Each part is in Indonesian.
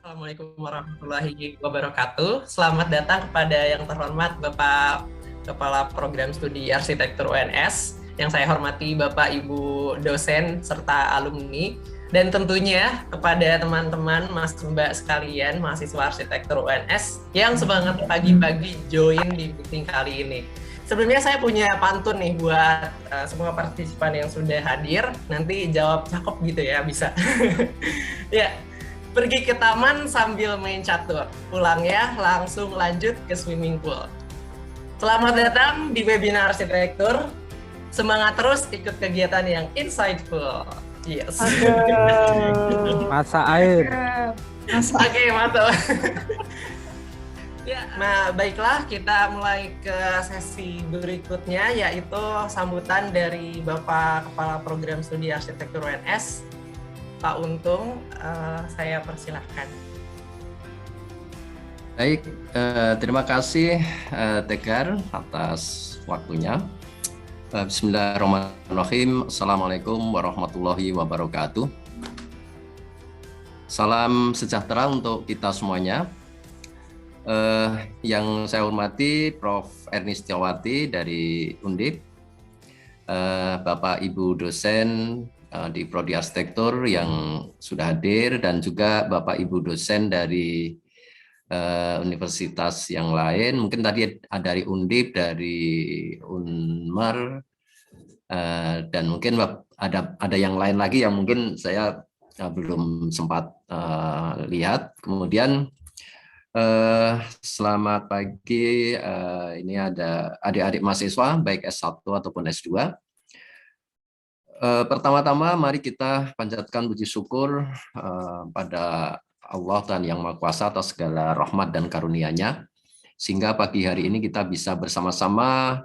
Assalamualaikum warahmatullahi wabarakatuh. Selamat datang kepada yang terhormat Bapak Kepala Program Studi Arsitektur UNS, yang saya hormati Bapak Ibu dosen serta alumni, dan tentunya kepada teman-teman Mas Mbak sekalian mahasiswa arsitektur UNS yang semangat pagi-pagi join di meeting kali ini. Sebelumnya saya punya pantun nih buat semua partisipan yang sudah hadir. Nanti jawab cakep gitu ya, bisa. Ya, pergi ke taman sambil main catur, pulangnya langsung lanjut ke swimming pool. Selamat datang di webinar arsitektur. Semangat terus ikut kegiatan yang insightful. Yes. Masa air. Oke, mantap. Ya, nah baiklah kita mulai ke sesi berikutnya, yaitu sambutan dari Bapak Kepala Program Studi Arsitektur UNS, Pak Untung. Saya persilahkan. Baik, terima kasih Tegar atas waktunya. Bismillahirrahmanirrahim. Assalamualaikum warahmatullahi wabarakatuh. Salam sejahtera untuk kita semuanya. Yang saya hormati Prof. Erni Setiawati dari Undip, Bapak Ibu dosen di Prodi Arsitektur yang sudah hadir, dan juga Bapak Ibu dosen dari universitas yang lain, mungkin tadi dari Undip, dari Unmar, dan mungkin ada yang lain lagi yang mungkin saya belum sempat lihat. Kemudian selamat pagi, ini ada adik-adik mahasiswa baik S1 ataupun S2. Pertama-tama mari kita panjatkan puji syukur pada Allah dan Yang Maha Kuasa atas segala rahmat dan karunia-Nya, sehingga pagi hari ini kita bisa bersama-sama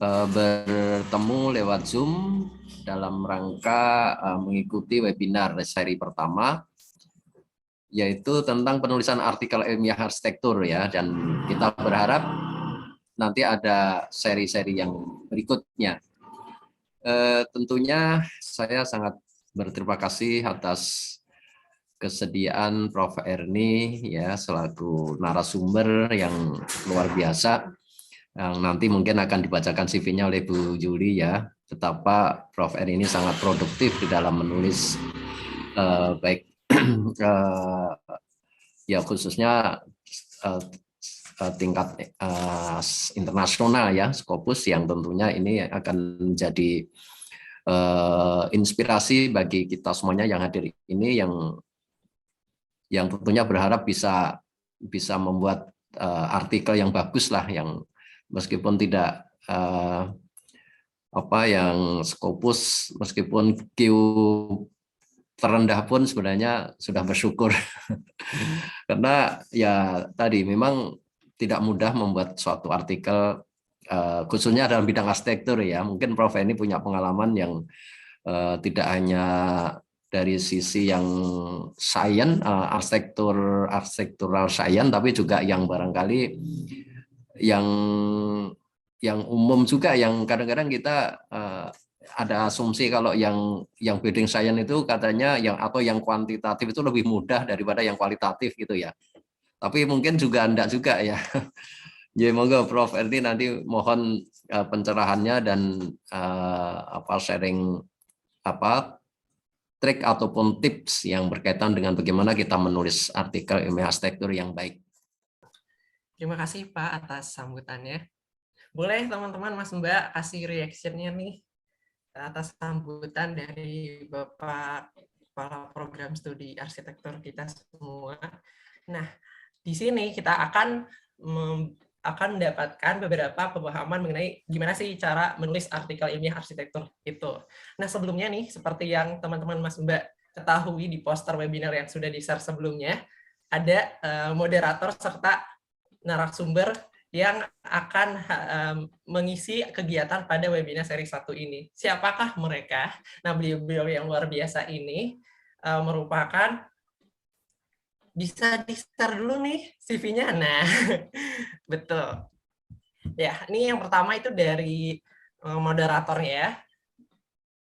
bertemu lewat Zoom dalam rangka mengikuti webinar seri pertama, yaitu tentang penulisan artikel ilmiah arsitektur ya, dan kita berharap nanti ada seri-seri yang berikutnya. Tentunya saya sangat berterima kasih atas kesediaan Prof. Erni ya selaku narasumber yang luar biasa, yang nanti mungkin akan dibacakan CV-nya oleh Bu Juli ya, betapa Prof. Erni ini sangat produktif di dalam menulis baik ya khususnya tingkat internasional ya, Scopus, yang tentunya ini akan menjadi inspirasi bagi kita semuanya yang hadir ini, yang tentunya berharap bisa membuat artikel yang bagus lah, yang meskipun tidak yang Scopus, meskipun Q terendah pun sebenarnya sudah bersyukur. Karena ya tadi memang tidak mudah membuat suatu artikel khususnya dalam bidang arsitektur ya. Mungkin Prof. ini punya pengalaman yang tidak hanya dari sisi yang sains, arsitektural sains, tapi juga yang barangkali yang umum juga, yang kadang-kadang kita ada asumsi kalau yang building science itu katanya yang kuantitatif itu lebih mudah daripada yang kualitatif gitu ya. Tapi mungkin juga enggak juga ya. Ya monggo Prof. Erni nanti mohon pencerahannya dan sharing trik ataupun tips yang berkaitan dengan bagaimana kita menulis artikel ilmiah arsitektur yang baik. Terima kasih Pak atas sambutannya. Boleh teman-teman Mas Mbak kasih reaction-nya nih atas sambutan dari Bapak Kepala Program Studi Arsitektur kita semua. Nah, di sini kita akan mendapatkan beberapa pemahaman mengenai gimana sih cara menulis artikel ilmiah arsitektur itu. Nah, sebelumnya nih, seperti yang teman-teman Mas Mbak ketahui di poster webinar yang sudah di-share sebelumnya, ada moderator serta narasumber yang akan mengisi kegiatan pada webinar seri 1 ini. Siapakah mereka? Nah, beliau-beliau yang luar biasa ini merupakan, bisa di-share dulu nih CV-nya. Nah, betul. Ya, ini yang pertama itu dari moderatornya ya.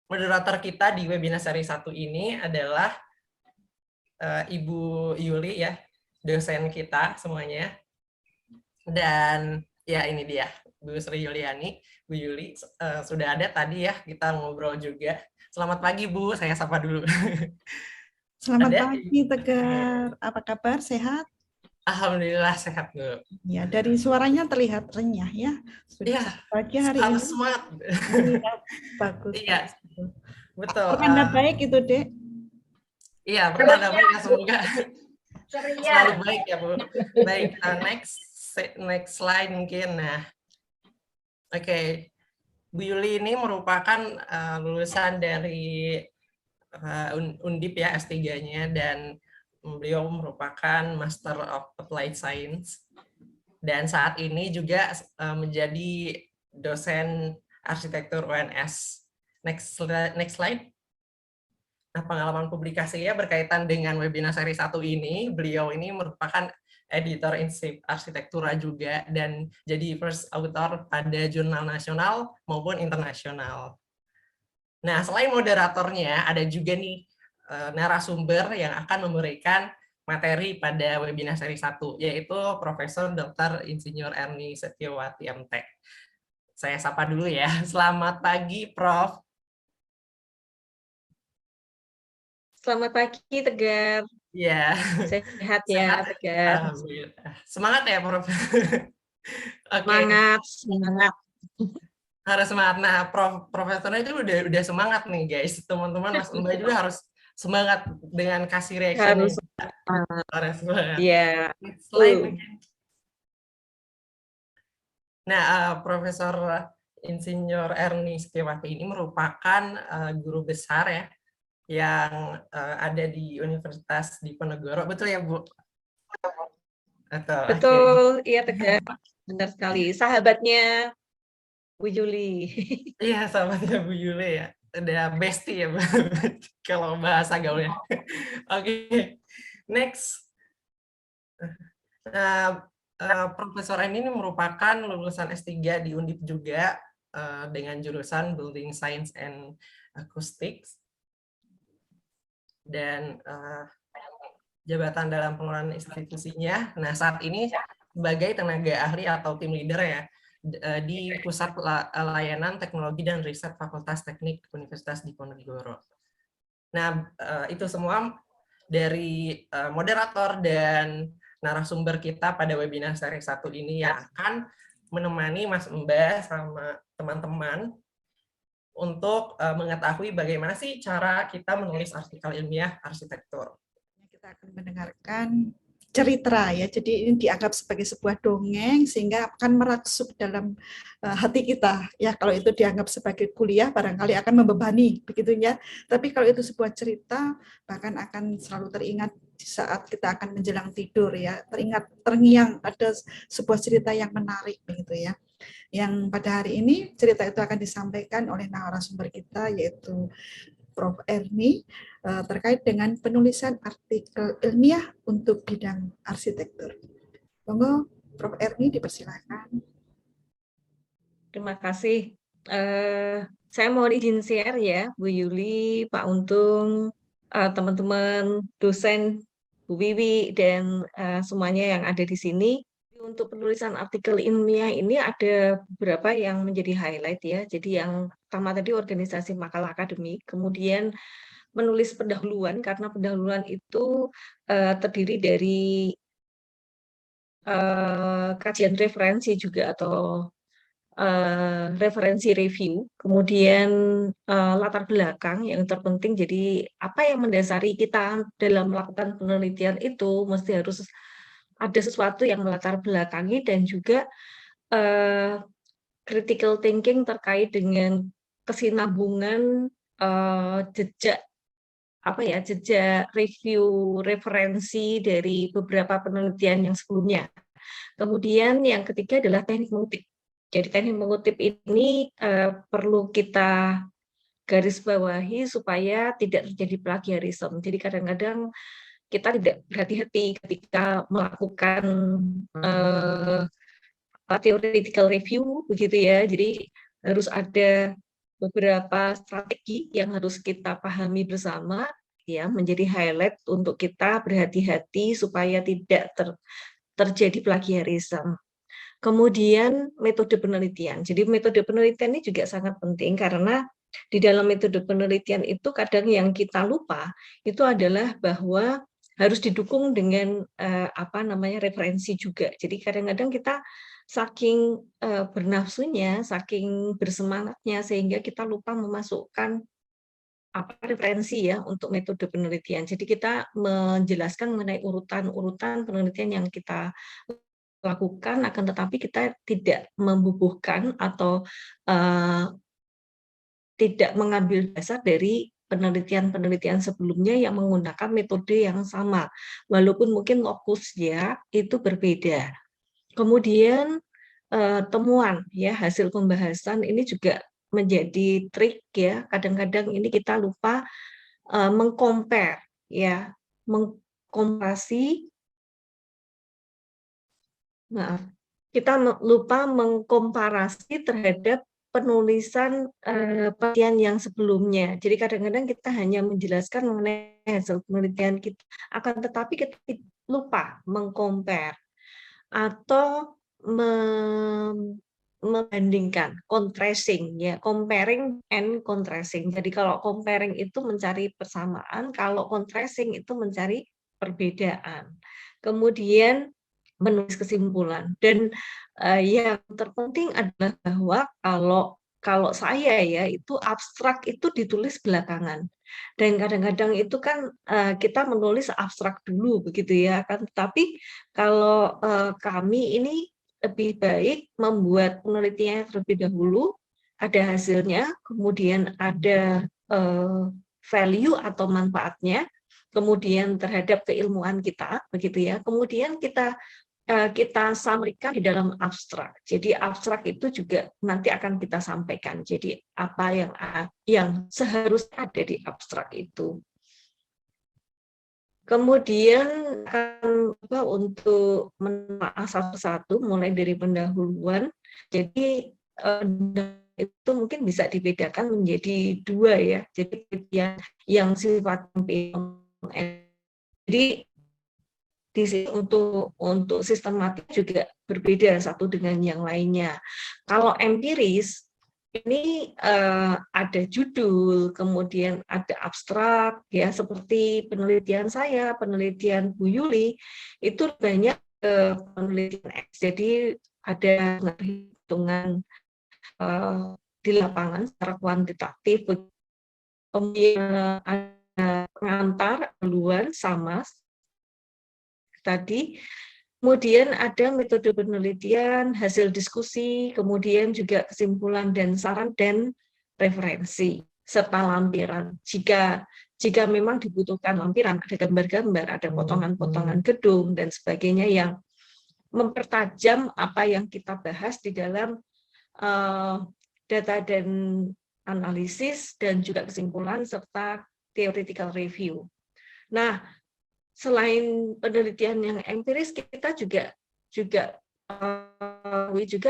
Moderator kita di webinar seri 1 ini adalah Ibu Yuli ya, dosen kita semuanya. Dan ya ini dia, Bu Sri Yuliani, Bu Yuli sudah ada tadi ya, kita ngobrol juga. Selamat pagi Bu, saya sapa dulu. Selamat Ada? pagi Tegar, apa kabar? Sehat? Alhamdulillah sehat Bu. Ya, dari suaranya terlihat renyah ya. Sudah Iya, pagi hari selalu ini. semangat. Iya, bagus. Iya, betul. Pertanda baik itu, Dek. Iya, pertanda baik ya, semoga selalu baik ya Bu. Baik, next slide mungkin. Nah, oke. Bu Yuli ini merupakan lulusan dari Undip ya, S3-nya, dan beliau merupakan Master of Applied Science. Dan saat ini juga menjadi dosen arsitektur UNS. Next slide. Nah, pengalaman publikasinya berkaitan dengan webinar seri 1 ini, beliau ini merupakan editor insip arsitektura juga, dan jadi first author pada jurnal nasional maupun internasional. Nah, selain moderatornya, ada juga nih narasumber yang akan memberikan materi pada webinar seri 1, yaitu Profesor Dr. Insinyur Erni Setiawati MTech. Saya sapa dulu ya. Selamat pagi, Prof. Selamat pagi, Tegar. Ya. Sehat ya, Tegar. Semangat ya, Prof. Okay. Semangat. Harus semangat. Nah, profesornya itu udah semangat nih, guys. Teman-teman, Mas Mbak juga harus semangat dengan kasih reaction. Harus semangat. Iya. Slide. Nah, Profesor Insinyur Erni Setiawati ini merupakan guru besar ya, yang ada di Universitas Diponegoro. Betul ya, Bu? Betul, iya Tegar. Benar sekali. Sahabatnya Bu Yuli. Iya, sahabatnya Bu Yuli ya. Udah bestie ya, Bu. Kalau bahasa gaulnya. Oke. Next. Profesor ini merupakan lulusan S3 di Undip juga dengan jurusan Building Science and Acoustics. Dan jabatan dalam pengelolaan institusinya. Nah, saat ini sebagai tenaga ahli atau tim leader ya di Pusat Layanan Teknologi dan Riset Fakultas Teknik Universitas Diponegoro. Nah, itu semua dari moderator dan narasumber kita pada webinar seri 1 ini yang akan menemani Mas Mbak sama teman-teman untuk mengetahui bagaimana sih cara kita menulis artikel ilmiah arsitektur. Kita akan mendengarkan cerita ya, jadi ini dianggap sebagai sebuah dongeng sehingga akan merasuk dalam hati kita ya. Kalau itu dianggap sebagai kuliah barangkali akan membebani begitu ya, tapi kalau itu sebuah cerita bahkan akan selalu teringat di saat kita akan menjelang tidur ya, terngiang ada sebuah cerita yang menarik begitu ya, yang pada hari ini cerita itu akan disampaikan oleh narasumber kita yaitu Prof. Erni terkait dengan penulisan artikel ilmiah untuk bidang arsitektur. Monggo, Prof. Erni dipersilakan. Terima kasih. Saya mohon izin share ya, Bu Yuli, Pak Untung, teman-teman dosen, Bu Wiwi, dan semuanya yang ada di sini. Untuk penulisan artikel ilmiah ini ada beberapa yang menjadi highlight ya. Jadi yang pertama tadi organisasi makalah akademik, kemudian menulis pendahuluan, karena pendahuluan itu terdiri dari kajian referensi juga atau referensi review, kemudian latar belakang yang terpenting. Jadi apa yang mendasari kita dalam melakukan penelitian itu mesti harus ada sesuatu yang melatar belakangi, dan juga critical thinking terkait dengan kesinambungan jejak review referensi dari beberapa penelitian yang sebelumnya. Kemudian yang ketiga adalah teknik mengutip. Jadi teknik mengutip ini perlu kita garis bawahi supaya tidak terjadi plagiarisme. Jadi kadang-kadang kita tidak berhati-hati ketika melakukan theoretical review begitu ya. Jadi harus ada beberapa strategi yang harus kita pahami bersama ya, menjadi highlight untuk kita berhati-hati supaya tidak terjadi plagiarisme. Kemudian metode penelitian. Jadi metode penelitian ini juga sangat penting karena di dalam metode penelitian itu kadang yang kita lupa itu adalah bahwa harus didukung dengan referensi juga. Jadi kadang-kadang kita saking bernafsunya, saking bersemangatnya sehingga kita lupa memasukkan referensi ya untuk metode penelitian. Jadi kita menjelaskan mengenai urutan-urutan penelitian yang kita lakukan, akan tetapi kita tidak membubuhkan atau tidak mengambil dasar dari penelitian-penelitian sebelumnya yang menggunakan metode yang sama, walaupun mungkin lokusnya itu berbeda. Kemudian temuan ya, hasil pembahasan ini juga menjadi trik ya. Kadang-kadang ini kita lupa mengcompare ya, mengkomparasi. Maaf, kita lupa mengkomparasi terhadap penulisan penelitian yang sebelumnya. Jadi kadang-kadang kita hanya menjelaskan mengenai hasil penelitian kita, akan tetapi kita lupa mengcompare atau membandingkan, contrasting ya, comparing and contrasting. Jadi kalau comparing itu mencari persamaan, kalau contrasting itu mencari perbedaan. Kemudian menulis kesimpulan. Dan yang terpenting adalah bahwa kalau saya ya itu abstrak itu ditulis belakangan. Dan kadang-kadang itu kan kita menulis abstrak dulu begitu ya kan. Tapi kalau kami ini lebih baik membuat penelitiannya terlebih dahulu, ada hasilnya, kemudian ada value atau manfaatnya, kemudian terhadap keilmuan kita begitu ya. Kemudian kita sampaikan di dalam abstrak. Jadi abstrak itu juga nanti akan kita sampaikan. Jadi apa yang seharusnya ada di abstrak itu. Kemudian untuk menelaah satu-satu mulai dari pendahuluan. Jadi itu mungkin bisa dibedakan menjadi dua ya. Jadi yang sifatnya jadi di sini untuk sistematik juga berbeda satu dengan yang lainnya. Kalau empiris ini ada judul, kemudian ada abstrak ya, seperti penelitian saya, penelitian Bu Yuli itu banyak penelitian X. Jadi ada perhitungan di lapangan secara kuantitatif. Kemudian ada pengantar, duluan sama tadi, kemudian ada metode penelitian, hasil diskusi, kemudian juga kesimpulan dan saran dan referensi serta lampiran. Jika memang dibutuhkan lampiran, ada gambar-gambar, ada potongan-potongan gedung dan sebagainya yang mempertajam apa yang kita bahas di dalam data dan analisis dan juga kesimpulan serta theoretical review. Nah, selain penelitian yang empiris, kita juga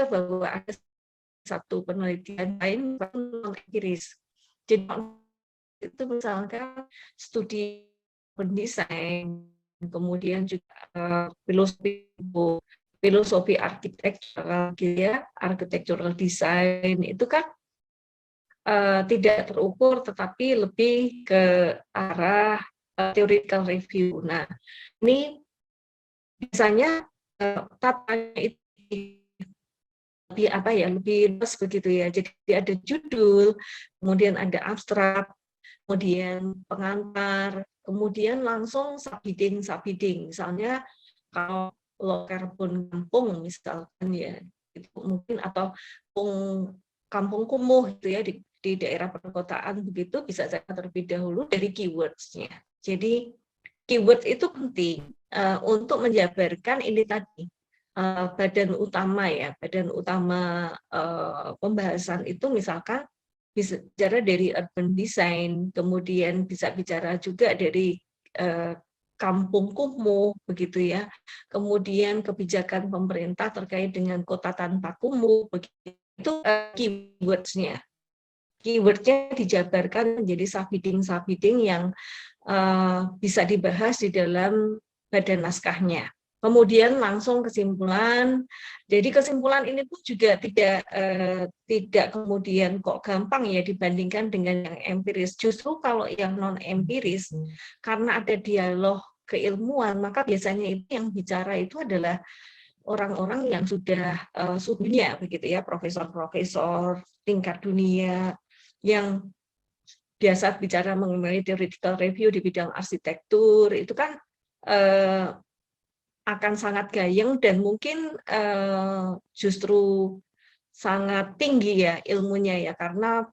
bahwa ada satu penelitian lain non empiris. Jadi itu misalkan studi pendesain, kemudian juga filosofi arsitektural, ya, architectural design itu kan tidak terukur, tetapi lebih ke arah theoretical review. Nah, ini biasanya tatanya itu lebih luas begitu ya. Jadi ada judul, kemudian ada abstrak, kemudian pengantar, kemudian langsung subheading. Misalnya kalau low carbon kampung misalkan ya, itu mungkin atau kampung kumuh gitu ya di daerah perkotaan begitu, bisa saya terlebih dahulu dari keywords-nya. Jadi keyword itu penting untuk menjabarkan ini tadi badan utama pembahasan itu, misalkan bisa bicara dari urban design, kemudian bisa bicara juga dari kampung kumuh begitu ya, kemudian kebijakan pemerintah terkait dengan kota tanpa kumuh begitu, keyword-nya dijabarkan menjadi subheading yang bisa dibahas di dalam badan naskahnya. Kemudian langsung kesimpulan. Jadi kesimpulan ini pun juga tidak kemudian kok gampang ya dibandingkan dengan yang empiris. Justru kalau yang non empiris, karena ada dialog keilmuan, maka biasanya itu yang bicara itu adalah orang-orang yang sudah suhunya begitu ya, profesor-profesor tingkat dunia yang biasa bicara mengenai theoretical review di bidang arsitektur itu kan akan sangat gayeng dan mungkin justru sangat tinggi ya ilmunya ya, karena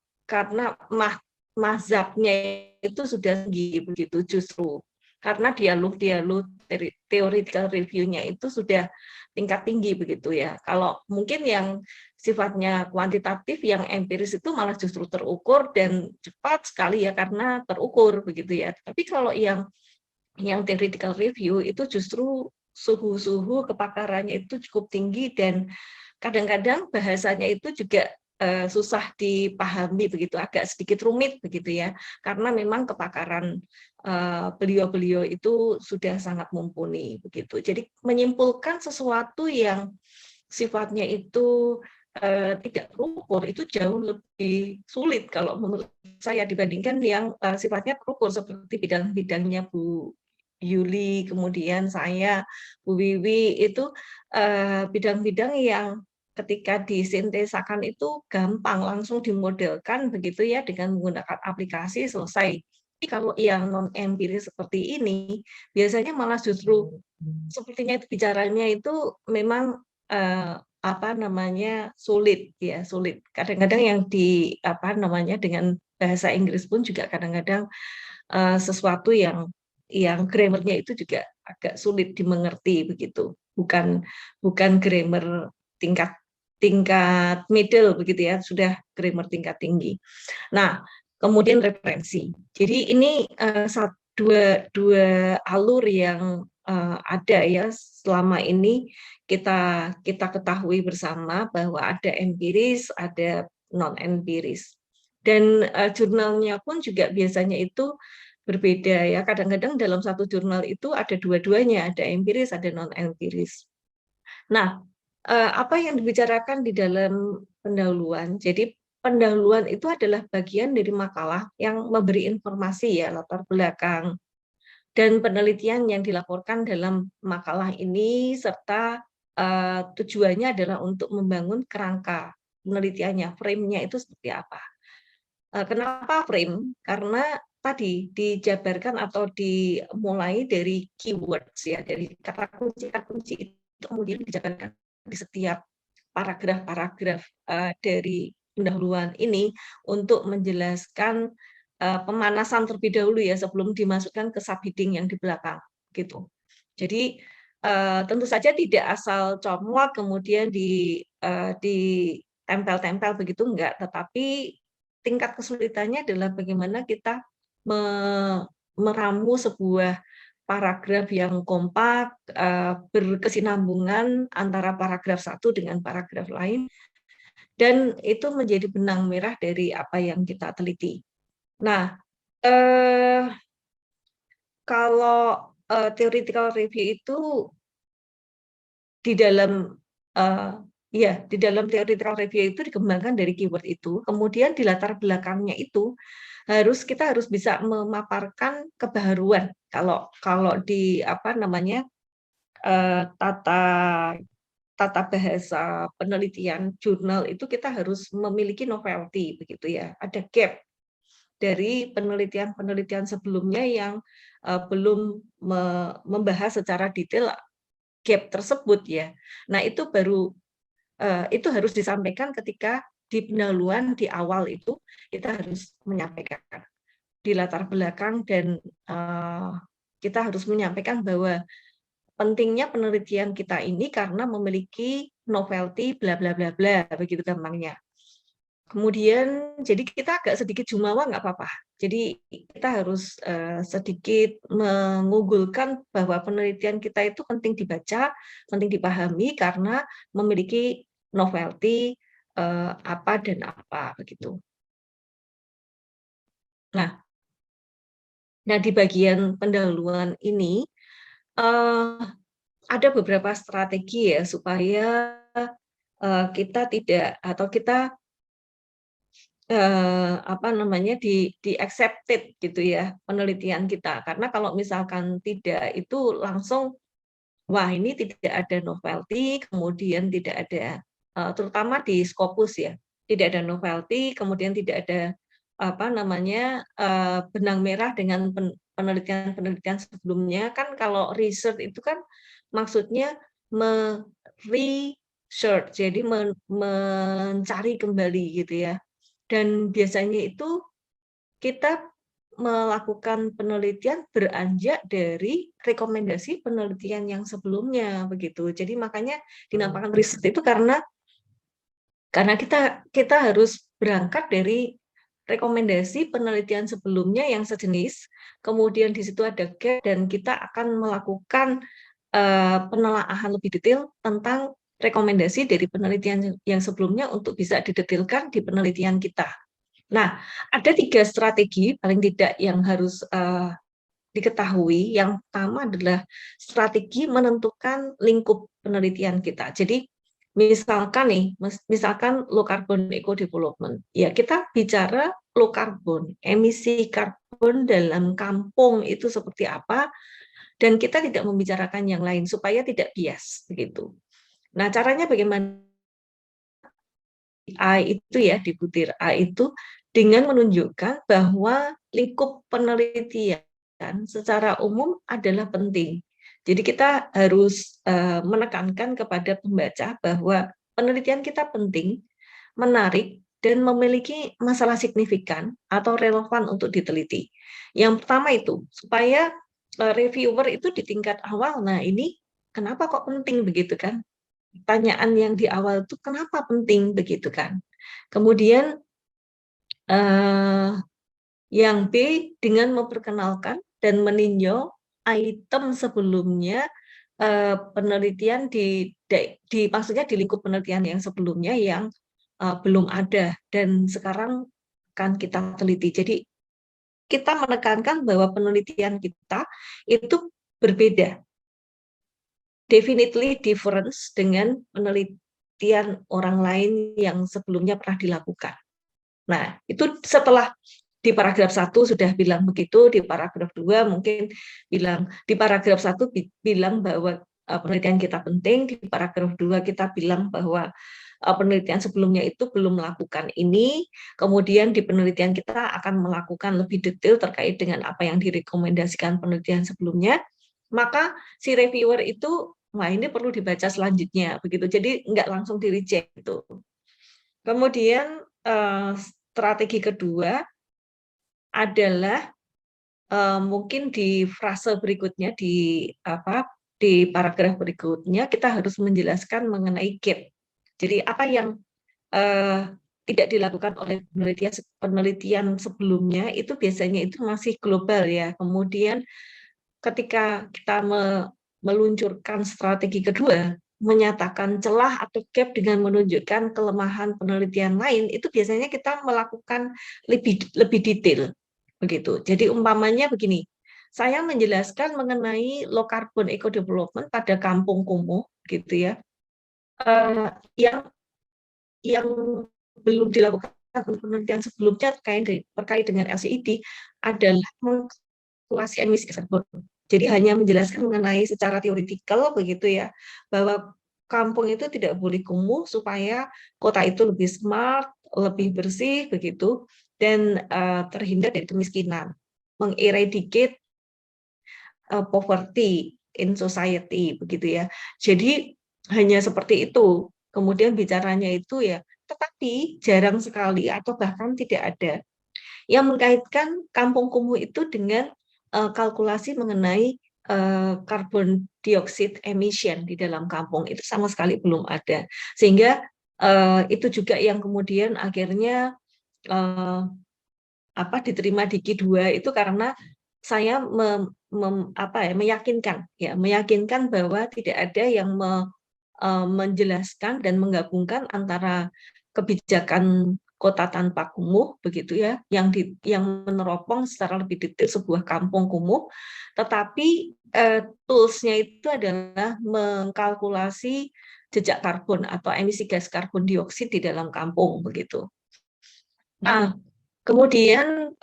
mazhabnya itu sudah tinggi begitu, justru karena dialog theoretical review-nya itu sudah tingkat tinggi begitu ya. Kalau mungkin yang sifatnya kuantitatif, yang empiris itu malah justru terukur dan cepat sekali ya karena terukur begitu ya. Tapi kalau yang theoretical review itu justru suhu kepakarannya itu cukup tinggi dan kadang-kadang bahasanya itu juga susah dipahami begitu, agak sedikit rumit begitu ya, karena memang kepakaran beliau-beliau itu sudah sangat mumpuni begitu. Jadi menyimpulkan sesuatu yang sifatnya itu tidak terukur itu jauh lebih sulit kalau menurut saya dibandingkan yang sifatnya terukur seperti bidang-bidangnya Bu Yuli, kemudian saya, Bu Wiwi, itu bidang-bidang yang ketika disintesakan itu gampang, langsung dimodelkan begitu ya dengan menggunakan aplikasi selesai. Tapi kalau yang non-empiris seperti ini, biasanya malah justru sepertinya itu bicaranya itu memang sulit ya, sulit. Kadang-kadang yang dengan bahasa Inggris pun juga kadang-kadang sesuatu yang grammar-nya itu juga agak sulit dimengerti begitu. Bukan grammar tingkat middle begitu ya, sudah grammar tingkat tinggi. Nah, kemudian referensi. Jadi ini dua alur yang ada ya selama ini kita ketahui bersama bahwa ada empiris, ada non empiris. Dan jurnalnya pun juga biasanya itu berbeda ya. Kadang-kadang dalam satu jurnal itu ada dua-duanya, ada empiris, ada non empiris. Nah, apa yang dibicarakan di dalam pendahuluan? Jadi pendahuluan itu adalah bagian dari makalah yang memberi informasi ya, latar belakang dan penelitian yang dilaporkan dalam makalah ini, serta tujuannya adalah untuk membangun kerangka penelitiannya, frame-nya itu seperti apa. Kenapa frame? Karena tadi dijabarkan atau dimulai dari keywords ya, dari kata kunci itu kemudian dijabarkan di setiap paragraf-paragraf dari pendahuluan ini untuk menjelaskan pemanasan terlebih dahulu ya sebelum dimasukkan ke subheading yang di belakang gitu. Jadi tentu saja tidak asal comot kemudian ditempel-tempel begitu enggak, tetapi tingkat kesulitannya adalah bagaimana kita meramu sebuah paragraf yang kompak, berkesinambungan antara paragraf satu dengan paragraf lain, dan itu menjadi benang merah dari apa yang kita teliti. Nah, kalau theoretical review itu di dalam theoretical review itu dikembangkan dari keyword itu, kemudian di latar belakangnya itu kita harus bisa memaparkan kebaharuan. Kalau di tata bahasa penelitian jurnal itu kita harus memiliki novelty begitu ya. Ada gap dari penelitian sebelumnya yang belum membahas secara detail gap tersebut ya. Nah, itu harus disampaikan ketika di pendahuluan di awal itu kita harus menyampaikan di latar belakang, dan kita harus menyampaikan bahwa pentingnya penelitian kita ini karena memiliki novelty bla bla bla bla begitu gampangnya. Kemudian jadi kita agak sedikit jumawa nggak apa-apa. Jadi kita harus sedikit mengunggulkan bahwa penelitian kita itu penting dibaca, penting dipahami karena memiliki novelty apa dan apa begitu. Nah, Nah, di bagian pendahuluan ini ada beberapa strategi ya supaya kita tidak atau kita di accepted gitu ya penelitian kita, karena kalau misalkan tidak itu langsung wah ini tidak ada novelty, kemudian tidak ada terutama di Scopus ya, tidak ada novelty, kemudian tidak ada benang merah dengan penelitian sebelumnya. Kan kalau research itu kan maksudnya research, jadi mencari kembali gitu ya. Dan biasanya itu kita melakukan penelitian beranjak dari rekomendasi penelitian yang sebelumnya begitu. Jadi makanya dinamakan riset itu karena kita harus berangkat dari rekomendasi penelitian sebelumnya yang sejenis, kemudian di situ ada gap dan kita akan melakukan penelaahan lebih detail tentang rekomendasi dari penelitian yang sebelumnya untuk bisa didetailkan di penelitian kita. Nah, ada 3 strategi paling tidak yang harus diketahui. Yang pertama adalah strategi menentukan lingkup penelitian kita. Jadi, misalkan low carbon eco development, ya kita bicara low carbon, emisi karbon dalam kampung itu seperti apa, dan kita tidak membicarakan yang lain supaya tidak bias begitu. Nah, caranya bagaimana? A itu ya, di butir A itu dengan menunjukkan bahwa lingkup penelitian secara umum adalah penting. Jadi kita harus menekankan kepada pembaca bahwa penelitian kita penting, menarik, dan memiliki masalah signifikan atau relevan untuk diteliti. Yang pertama itu, supaya reviewer itu di tingkat awal, nah ini kenapa kok penting begitu kan? Pertanyaan yang di awal itu kenapa penting begitu kan? Kemudian yang B dengan memperkenalkan dan meninjau item sebelumnya penelitian maksudnya di lingkup penelitian yang sebelumnya yang belum ada dan sekarang kan kita teliti. Jadi kita menekankan bahwa penelitian kita itu berbeda, definitely difference dengan penelitian orang lain yang sebelumnya pernah dilakukan. Nah, itu setelah di paragraf 1 sudah bilang begitu, di paragraf 2 mungkin bilang, di paragraf 1 bilang bahwa penelitian kita penting, di paragraf 2 kita bilang bahwa penelitian sebelumnya itu belum melakukan ini, kemudian di penelitian kita akan melakukan lebih detail terkait dengan apa yang direkomendasikan penelitian sebelumnya, maka si reviewer itu, wah ini perlu dibaca selanjutnya, begitu. Jadi nggak langsung di-reject itu. Kemudian strategi kedua adalah mungkin di frase berikutnya, di paragraf berikutnya kita harus menjelaskan mengenai gap. Jadi apa yang tidak dilakukan oleh penelitian sebelumnya itu biasanya itu masih global ya. Kemudian ketika kita meluncurkan strategi kedua, menyatakan celah atau gap dengan menunjukkan kelemahan penelitian lain, itu biasanya kita melakukan lebih detail begitu. Jadi umpamanya begini, saya menjelaskan mengenai low carbon eco development pada Kampung Kumuh gitu ya, yang belum dilakukan penelitian sebelumnya terkait dengan LCID adalah kalkulasi emisi karbon. Jadi hanya menjelaskan mengenai secara teoritikal begitu ya, bahwa kampung itu tidak boleh kumuh supaya kota itu lebih smart, lebih bersih begitu, dan terhindar dari kemiskinan, mengeradicate poverty in society begitu ya. Jadi hanya seperti itu. Kemudian bicaranya itu ya, tetapi jarang sekali atau bahkan tidak ada yang mengkaitkan kampung kumuh itu dengan kalkulasi mengenai carbon dioxide emission di dalam kampung, itu sama sekali belum ada. Sehingga itu juga yang kemudian akhirnya diterima di Q2 itu karena saya meyakinkan bahwa tidak ada yang menjelaskan dan menggabungkan antara kebijakan kota tanpa kumuh begitu ya, yang meneropong secara lebih detail sebuah kampung kumuh, tetapi tools-nya itu adalah mengkalkulasi jejak karbon atau emisi gas karbon dioksida di dalam kampung begitu. Nah, kemudian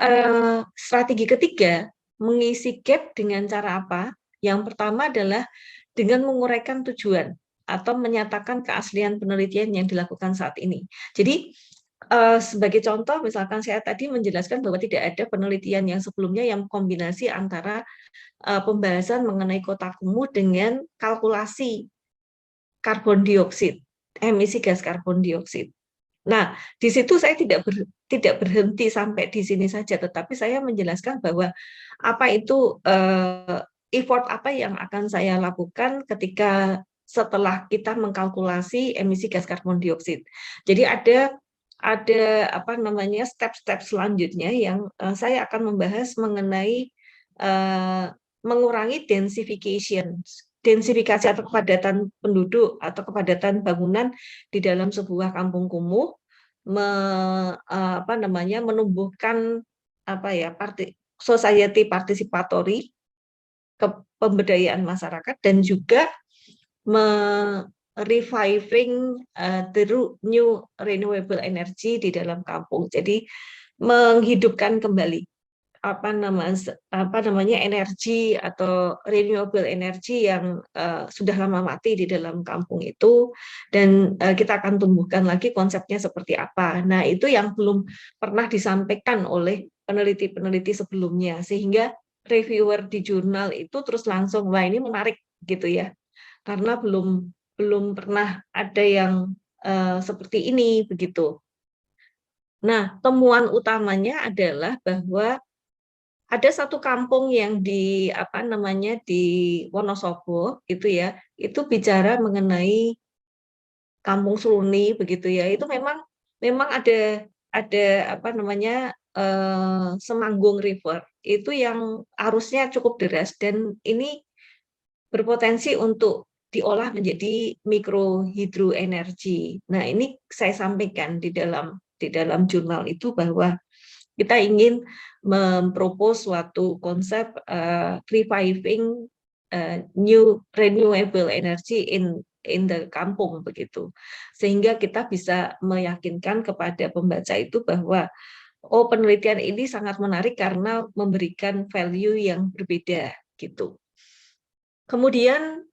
strategi ketiga, mengisi gap dengan cara apa? Yang pertama adalah dengan menguraikan tujuan atau menyatakan keaslian penelitian yang dilakukan saat ini. Jadi sebagai contoh, misalkan saya tadi menjelaskan bahwa tidak ada penelitian yang sebelumnya yang kombinasi antara pembahasan mengenai kota kumuh dengan kalkulasi karbon dioksida, emisi gas karbon dioksida. Nah, di situ saya tidak berhenti sampai di sini saja, tetapi saya menjelaskan bahwa apa itu effort apa yang akan saya lakukan ketika setelah kita mengkalkulasi emisi gas karbon dioksida. Jadi ada apa namanya step-step selanjutnya yang saya akan membahas mengenai mengurangi densifikasi atau kepadatan penduduk atau kepadatan bangunan di dalam sebuah kampung kumuh, menumbuhkan society participatory, pemberdayaan masyarakat, dan juga reviving the new renewable energy di dalam kampung. Jadi menghidupkan kembali energi atau renewable energy yang sudah lama mati di dalam kampung itu, dan kita akan tumbuhkan lagi konsepnya seperti apa. Nah, itu yang belum pernah disampaikan oleh peneliti-peneliti sebelumnya, sehingga reviewer di jurnal itu terus langsung, wah ini menarik gitu ya, karena belum pernah ada yang seperti ini begitu. Nah, temuan utamanya adalah bahwa ada satu kampung yang di Wonosobo itu ya, itu bicara mengenai kampung Seruni begitu ya. Itu memang ada Semanggung River itu yang arusnya cukup deras, dan ini berpotensi untuk diolah menjadi mikrohidroenergi. Nah, ini saya sampaikan di dalam jurnal itu bahwa kita ingin mempropose suatu konsep reviving new renewable energy in the kampung begitu, sehingga kita bisa meyakinkan kepada pembaca itu bahwa penelitian ini sangat menarik karena memberikan value yang berbeda gitu. Kemudian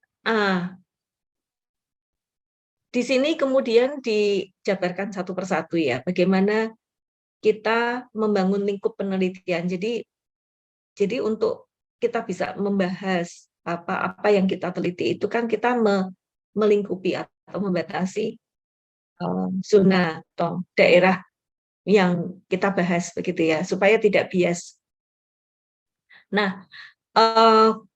di sini kemudian dijabarkan satu persatu ya, bagaimana kita membangun lingkup penelitian. Jadi untuk kita bisa membahas apa yang kita teliti itu kan kita melingkupi atau membatasi zona atau daerah yang kita bahas begitu ya, supaya tidak bias. Nah,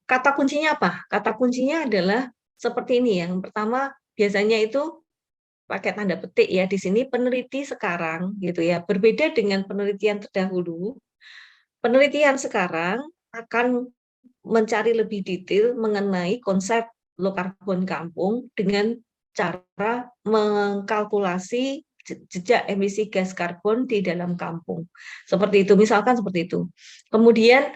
kata kuncinya apa? Kata kuncinya adalah seperti ini. Yang pertama biasanya itu pakai tanda petik ya di sini, peneliti sekarang gitu ya, berbeda dengan penelitian terdahulu. Penelitian sekarang akan mencari lebih detail mengenai konsep low carbon kampung dengan cara mengkalkulasi jejak emisi gas karbon di dalam kampung. Seperti itu, misalkan seperti itu. Kemudian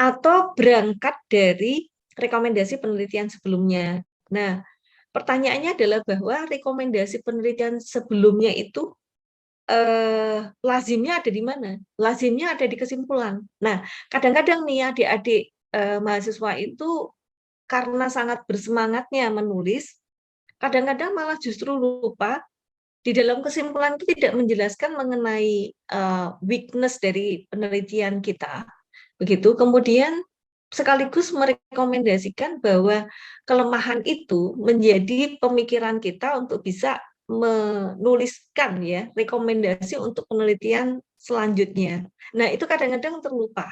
atau berangkat dari rekomendasi penelitian sebelumnya. Nah, pertanyaannya adalah bahwa rekomendasi penelitian sebelumnya itu lazimnya ada di mana? Lazimnya ada di kesimpulan. Nah, kadang-kadang nih adik-adik mahasiswa itu karena sangat bersemangatnya menulis, kadang-kadang malah justru lupa di dalam kesimpulan itu tidak menjelaskan mengenai weakness dari penelitian kita. Begitu. Kemudian sekaligus merekomendasikan bahwa kelemahan itu menjadi pemikiran kita untuk bisa menuliskan ya rekomendasi untuk penelitian selanjutnya. Nah, itu kadang-kadang terlupa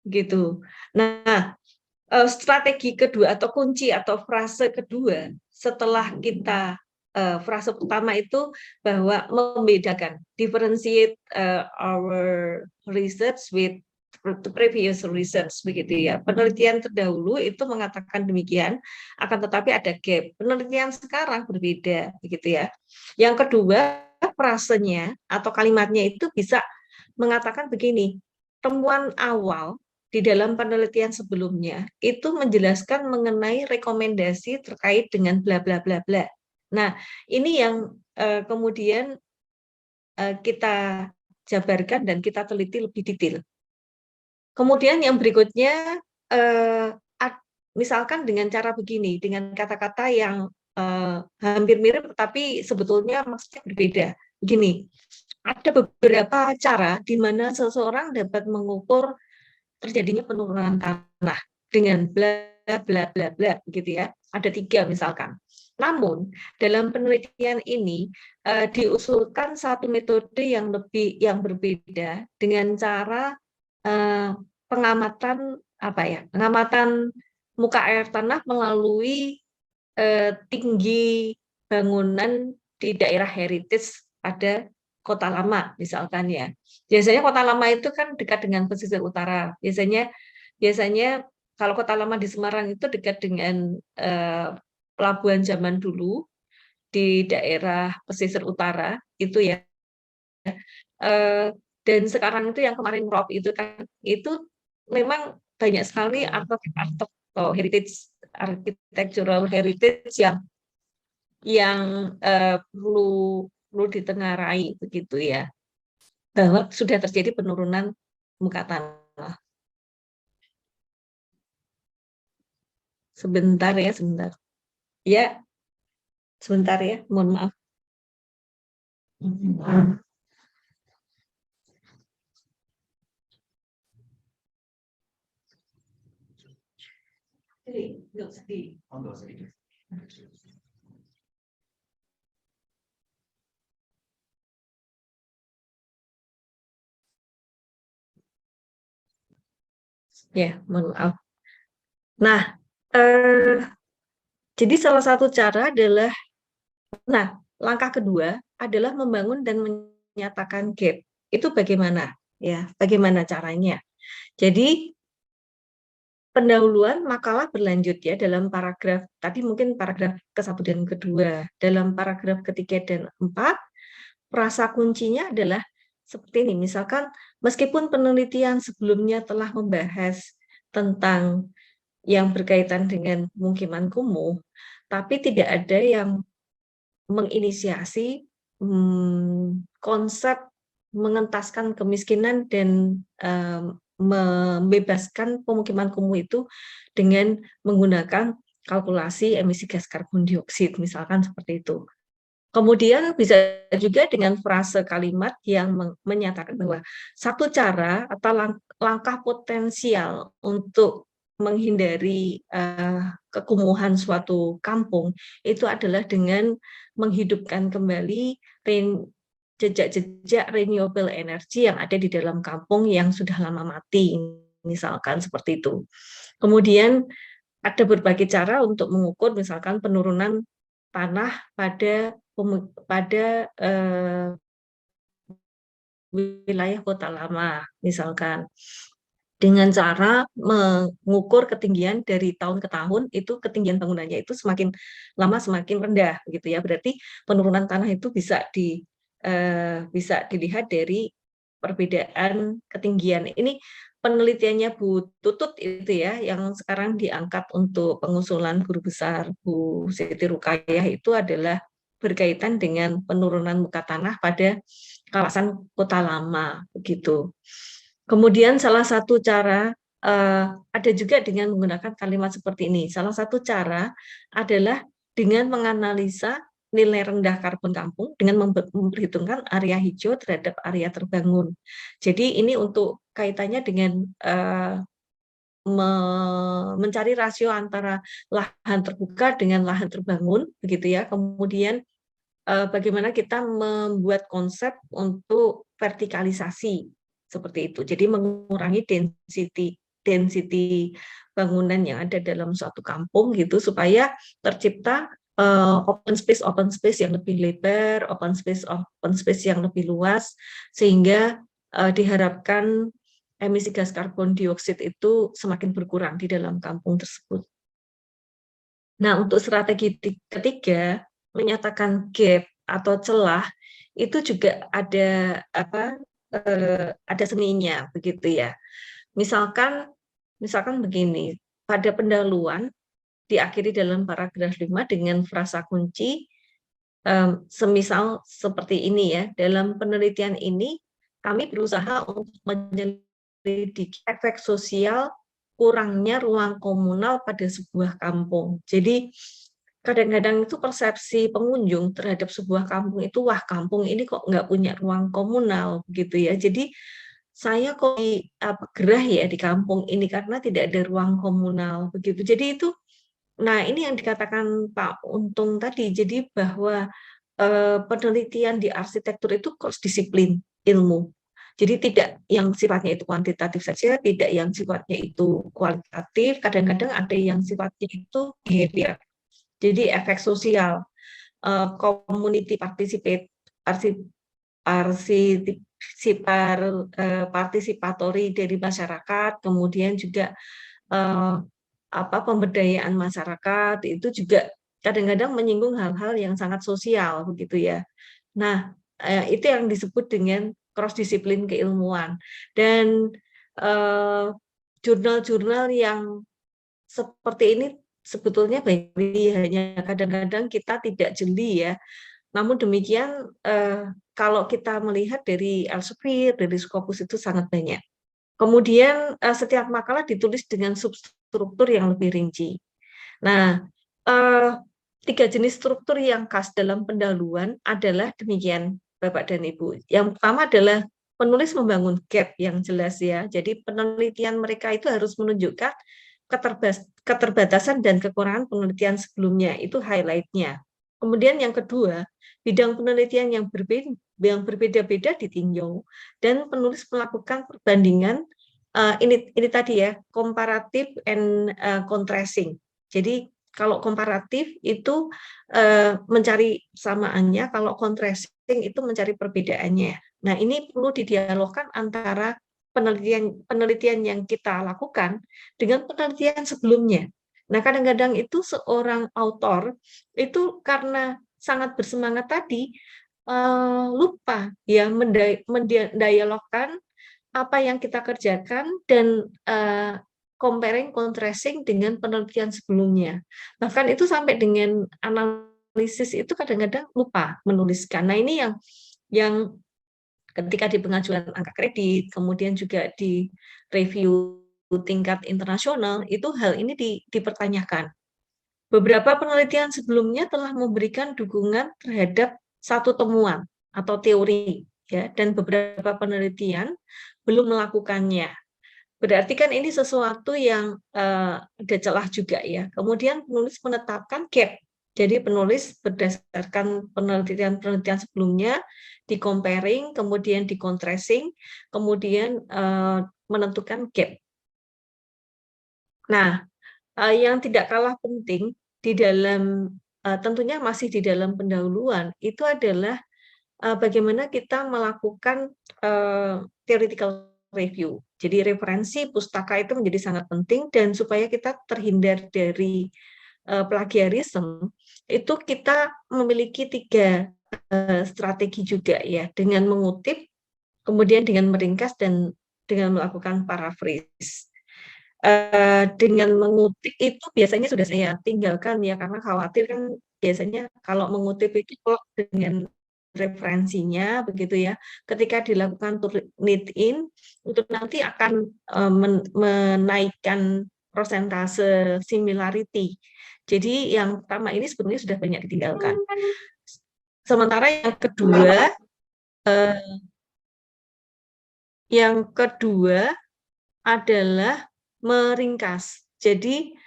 gitu. Nah, strategi kedua atau kunci atau frase kedua setelah kita frase pertama itu bahwa membedakan, differentiate our research with previous research begitu ya. Penelitian terdahulu itu mengatakan demikian, akan tetapi ada gap. Penelitian sekarang berbeda begitu ya. Yang kedua, frasenya atau kalimatnya itu bisa mengatakan begini, temuan awal di dalam penelitian sebelumnya itu menjelaskan mengenai rekomendasi terkait dengan bla bla bla bla. Nah, ini yang kemudian kita jabarkan dan kita teliti lebih detail. Kemudian yang berikutnya, misalkan dengan cara begini, dengan kata-kata yang hampir mirip tapi sebetulnya maksudnya berbeda. Begini, ada beberapa cara di mana seseorang dapat mengukur terjadinya penurunan tanah dengan bla bla bla bla, gitu ya. Ada 3 misalkan. Namun dalam penelitian ini diusulkan satu metode yang berbeda dengan cara pengamatan pengamatan muka air tanah melalui tinggi bangunan di daerah heritage pada Kota Lama misalkan ya. Biasanya Kota Lama itu kan dekat dengan pesisir utara. Biasanya kalau Kota Lama di Semarang itu dekat dengan pelabuhan zaman dulu di daerah pesisir utara itu ya. Dan sekarang itu yang kemarin Rob itu kan itu memang banyak sekali artefak atau heritage, architectural heritage yang perlu ditengarai begitu ya, bahwa sudah terjadi penurunan muka tanah. Sebentar ya, sebentar ya, mohon maaf. Ya, mohon maaf. Nah, jadi salah satu cara adalah, langkah kedua adalah membangun dan menyatakan gap. Itu bagaimana? Ya, bagaimana caranya? Jadi pendahuluan makalah berlanjut ya dalam paragraf tadi, mungkin paragraf ke-1 dan ke-2. Dalam paragraf ke-3 dan 4, frasa kuncinya adalah seperti ini. Misalkan, meskipun penelitian sebelumnya telah membahas tentang yang berkaitan dengan pemukiman kumuh, tapi tidak ada yang menginisiasi konsep mengentaskan kemiskinan dan membebaskan pemukiman kumuh itu dengan menggunakan kalkulasi emisi gas karbon dioksida, misalkan seperti itu. Kemudian bisa juga dengan frase kalimat yang menyatakan bahwa satu cara atau langkah potensial untuk menghindari kekumuhan suatu kampung itu adalah dengan menghidupkan kembali jejak-jejak renewable energy yang ada di dalam kampung yang sudah lama mati, misalkan seperti itu. Kemudian ada berbagai cara untuk mengukur misalkan penurunan tanah pada wilayah Kota Lama, misalkan dengan cara mengukur ketinggian dari tahun ke tahun, itu ketinggian bangunannya itu semakin lama semakin rendah, gitu ya. Berarti penurunan tanah itu bisa dilihat dari perbedaan ketinggian. Ini penelitiannya Bu Tutut itu ya, yang sekarang diangkat untuk pengusulan guru besar Bu Siti Rukayah, itu adalah berkaitan dengan penurunan muka tanah pada kawasan Kota Lama, begitu. Kemudian salah satu cara ada juga dengan menggunakan kalimat seperti ini. Salah satu cara adalah dengan menganalisa nilai rendah karbon kampung dengan memperhitungkan area hijau terhadap area terbangun. Jadi ini untuk kaitannya dengan mencari rasio antara lahan terbuka dengan lahan terbangun, begitu ya. Kemudian bagaimana kita membuat konsep untuk vertikalisasi seperti itu. Jadi mengurangi density bangunan yang ada dalam suatu kampung gitu, supaya tercipta open space yang lebih lebar, open space yang lebih luas, sehingga diharapkan emisi gas karbon dioksida itu semakin berkurang di dalam kampung tersebut. Nah, untuk strategi ketiga, menyatakan gap atau celah, itu juga ada ada seninya begitu ya. Misalkan begini, pada pendahuluan diakhiri dalam paragraf 5 dengan frasa kunci semisal seperti ini ya, dalam penelitian ini kami berusaha untuk menyelidiki efek sosial kurangnya ruang komunal pada sebuah kampung. Jadi kadang-kadang itu persepsi pengunjung terhadap sebuah kampung itu, wah kampung ini kok nggak punya ruang komunal gitu ya. Jadi saya kok gerah ya di kampung ini karena tidak ada ruang komunal begitu. Jadi itu, nah ini yang dikatakan Pak Untung tadi. Jadi bahwa penelitian di arsitektur itu cross disiplin ilmu. Jadi tidak yang sifatnya itu kuantitatif saja, tidak yang sifatnya itu kualitatif. Kadang-kadang ada yang sifatnya itu behavior. Jadi efek sosial, community partisipatori dari masyarakat, kemudian juga pemberdayaan masyarakat, itu juga kadang-kadang menyinggung hal-hal yang sangat sosial begitu ya. Nah, itu yang disebut dengan cross disiplin keilmuan. Dan jurnal-jurnal yang seperti ini sebetulnya baik, hanya kadang-kadang kita tidak jeli ya. Namun demikian kalau kita melihat dari Elsevier, dari Scopus itu sangat banyak. Kemudian setiap makalah ditulis dengan substruktur yang lebih rinci. Nah, 3 jenis struktur yang khas dalam pendahuluan adalah demikian, Bapak dan Ibu. Yang pertama adalah penulis membangun gap yang jelas ya. Jadi penelitian mereka itu harus menunjukkan keterbatasan dan kekurangan penelitian sebelumnya, itu highlight-nya. Kemudian yang kedua, bidang penelitian yang berbeda-beda ditinjau dan penulis melakukan perbandingan ini tadi ya, comparative and contrasting. Jadi kalau komparatif itu mencari samaannya, kalau contrasting itu mencari perbedaannya. Nah, ini perlu didialogkan antara penelitian yang kita lakukan dengan penelitian sebelumnya. Nah, kadang-kadang itu seorang autor itu karena sangat bersemangat tadi lupa ya mendialogkan apa yang kita kerjakan dan comparing, contrasting dengan penelitian sebelumnya. Bahkan itu sampai dengan analisis itu kadang-kadang lupa menuliskan. Nah, ini yang ketika di pengajuan angka kredit, kemudian juga di review tingkat internasional, itu hal ini dipertanyakan. Beberapa penelitian sebelumnya telah memberikan dukungan terhadap satu temuan atau teori, ya, dan beberapa penelitian belum melakukannya. Berarti kan ini sesuatu yang ada celah juga ya. Kemudian penulis menetapkan gap. Jadi penulis berdasarkan penelitian-penelitian sebelumnya, di-comparing, kemudian di-contrasting, kemudian menentukan gap. Nah, yang tidak kalah penting di dalam, tentunya masih di dalam pendahuluan, itu adalah bagaimana kita melakukan theoretical review. Jadi referensi pustaka itu menjadi sangat penting, dan supaya kita terhindar dari plagiarisme, itu kita memiliki 3 strategi juga ya, dengan mengutip, kemudian dengan meringkas, dan dengan melakukan paraphrase. Dengan mengutip itu biasanya sudah saya tinggalkan ya, karena khawatir kan biasanya kalau mengutip itu dengan referensinya begitu ya, ketika dilakukan Turnitin itu nanti akan menaikkan persentase similarity. Jadi yang pertama ini sebetulnya sudah banyak ditinggalkan. Sementara yang kedua adalah meringkas. Jadi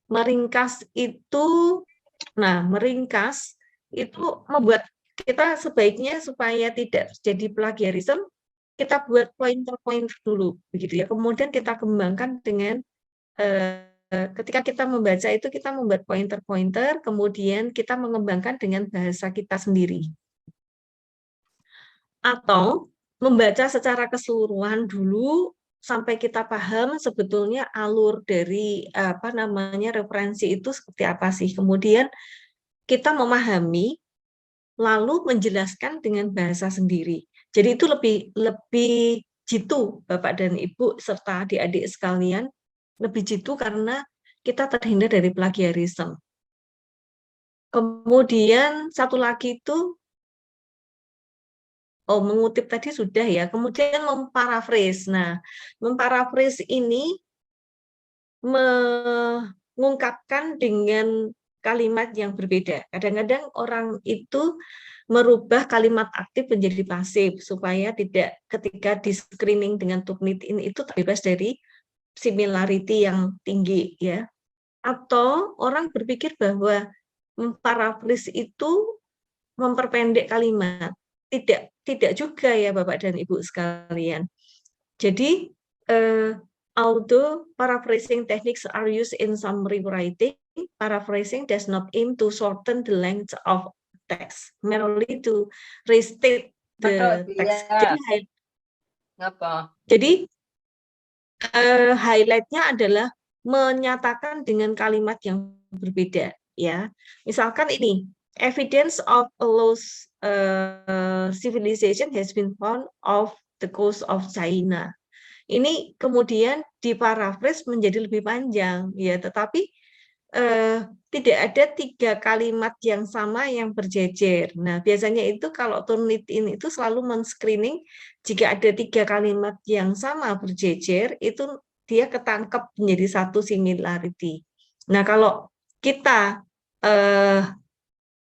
meringkas itu membuat kita sebaiknya supaya tidak terjadi plagiarisme, kita buat pointer-pointer dulu begitu ya. Kemudian kita kembangkan dengan ketika kita membaca itu kita membuat pointer-pointer, kemudian kita mengembangkan dengan bahasa kita sendiri. Atau membaca secara keseluruhan dulu sampai kita paham sebetulnya alur dari referensi itu seperti apa sih. Kemudian kita memahami lalu menjelaskan dengan bahasa sendiri. Jadi itu lebih jitu Bapak dan Ibu serta adik-adik sekalian, lebih jitu karena kita terhindar dari plagiarisme. Kemudian satu lagi itu, mengutip tadi sudah ya, kemudian memparaphrase. Nah, memparaphrase ini mengungkapkan dengan kalimat yang berbeda. Kadang-kadang orang itu merubah kalimat aktif menjadi pasif supaya tidak ketika di screening dengan Turnitin itu terbebas dari similarity yang tinggi ya. Atau orang berpikir bahwa memparaphrase itu memperpendek kalimat. Tidak juga ya Bapak dan Ibu sekalian. Jadi although paraphrasing techniques are used in summary writing, paraphrasing does not aim to shorten the length of text, merely to restate the text. Jadi highlight-nya adalah menyatakan dengan kalimat yang berbeda ya. Misalkan ini, evidence of a lost civilization has been found off the coast of China. Ini kemudian diparaphrase menjadi lebih panjang ya, tetapi tidak ada 3 kalimat yang sama yang berjejer. Nah, biasanya itu kalau Turnitin itu selalu men-screening jika ada 3 kalimat yang sama berjejer, itu dia ketangkep menjadi satu similarity. Nah, kalau kita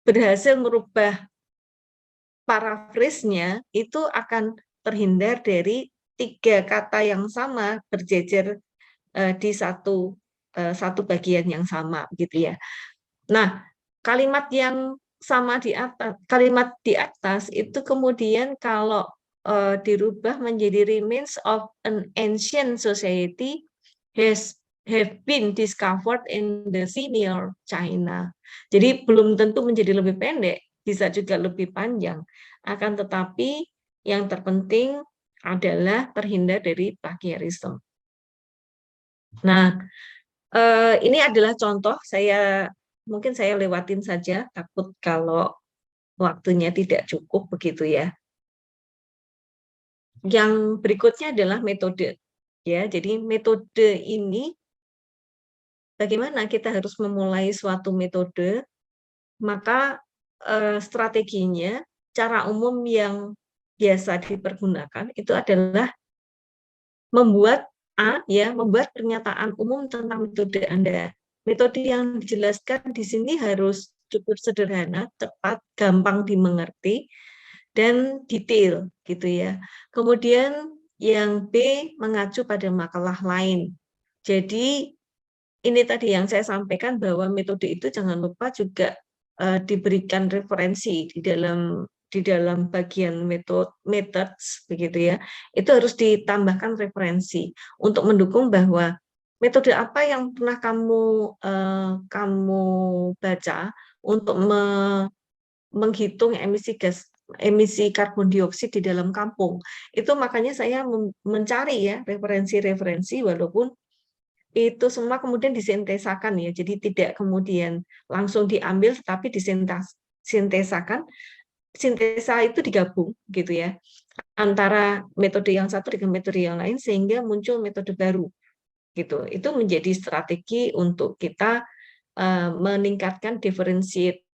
berhasil merubah paraphrase-nya, itu akan terhindar dari 3 kata yang sama berjejer di satu bagian yang sama gitu ya. Nah, kalimat yang sama di atas, kalimat di atas itu kemudian kalau dirubah menjadi remains of an ancient society have been discovered in the senior China. Jadi belum tentu menjadi lebih pendek, bisa juga lebih panjang. Akan tetapi yang terpenting adalah terhindar dari plagiarisme. Nah, ini adalah contoh, mungkin saya lewatin saja, takut kalau waktunya tidak cukup begitu ya. Yang berikutnya adalah metode. Ya, jadi metode ini bagaimana kita harus memulai suatu metode, maka strateginya, cara umum yang biasa dipergunakan itu adalah membuat pernyataan umum tentang metode Anda. Metode yang dijelaskan di sini harus cukup sederhana, cepat, gampang dimengerti, dan detail gitu ya. Kemudian yang B, mengacu pada makalah lain. Jadi ini tadi yang saya sampaikan bahwa metode itu jangan lupa juga diberikan referensi di dalam bagian methods begitu ya. Itu harus ditambahkan referensi untuk mendukung bahwa metode apa yang pernah kamu baca untuk menghitung emisi karbon dioksida di dalam kampung. Itu makanya saya mencari ya referensi-referensi, walaupun itu semua kemudian disintesakan ya, jadi tidak kemudian langsung diambil tetapi disintesakan. Sintesa itu digabung gitu ya antara metode yang satu dengan metode yang lain sehingga muncul metode baru gitu. Itu menjadi strategi untuk kita meningkatkan differentiate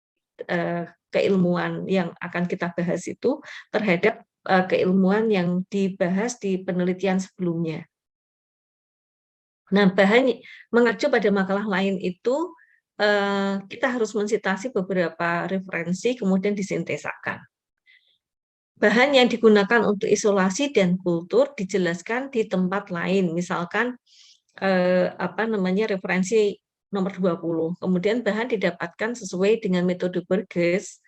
keilmuan yang akan kita bahas itu terhadap keilmuan yang dibahas di penelitian sebelumnya. Nah, bahan mengacu pada makalah lain itu kita harus mensitasi beberapa referensi kemudian disintesakan. Bahan yang digunakan untuk isolasi dan kultur dijelaskan di tempat lain, misalkan referensi nomor 20. Kemudian bahan didapatkan sesuai dengan metode Burgess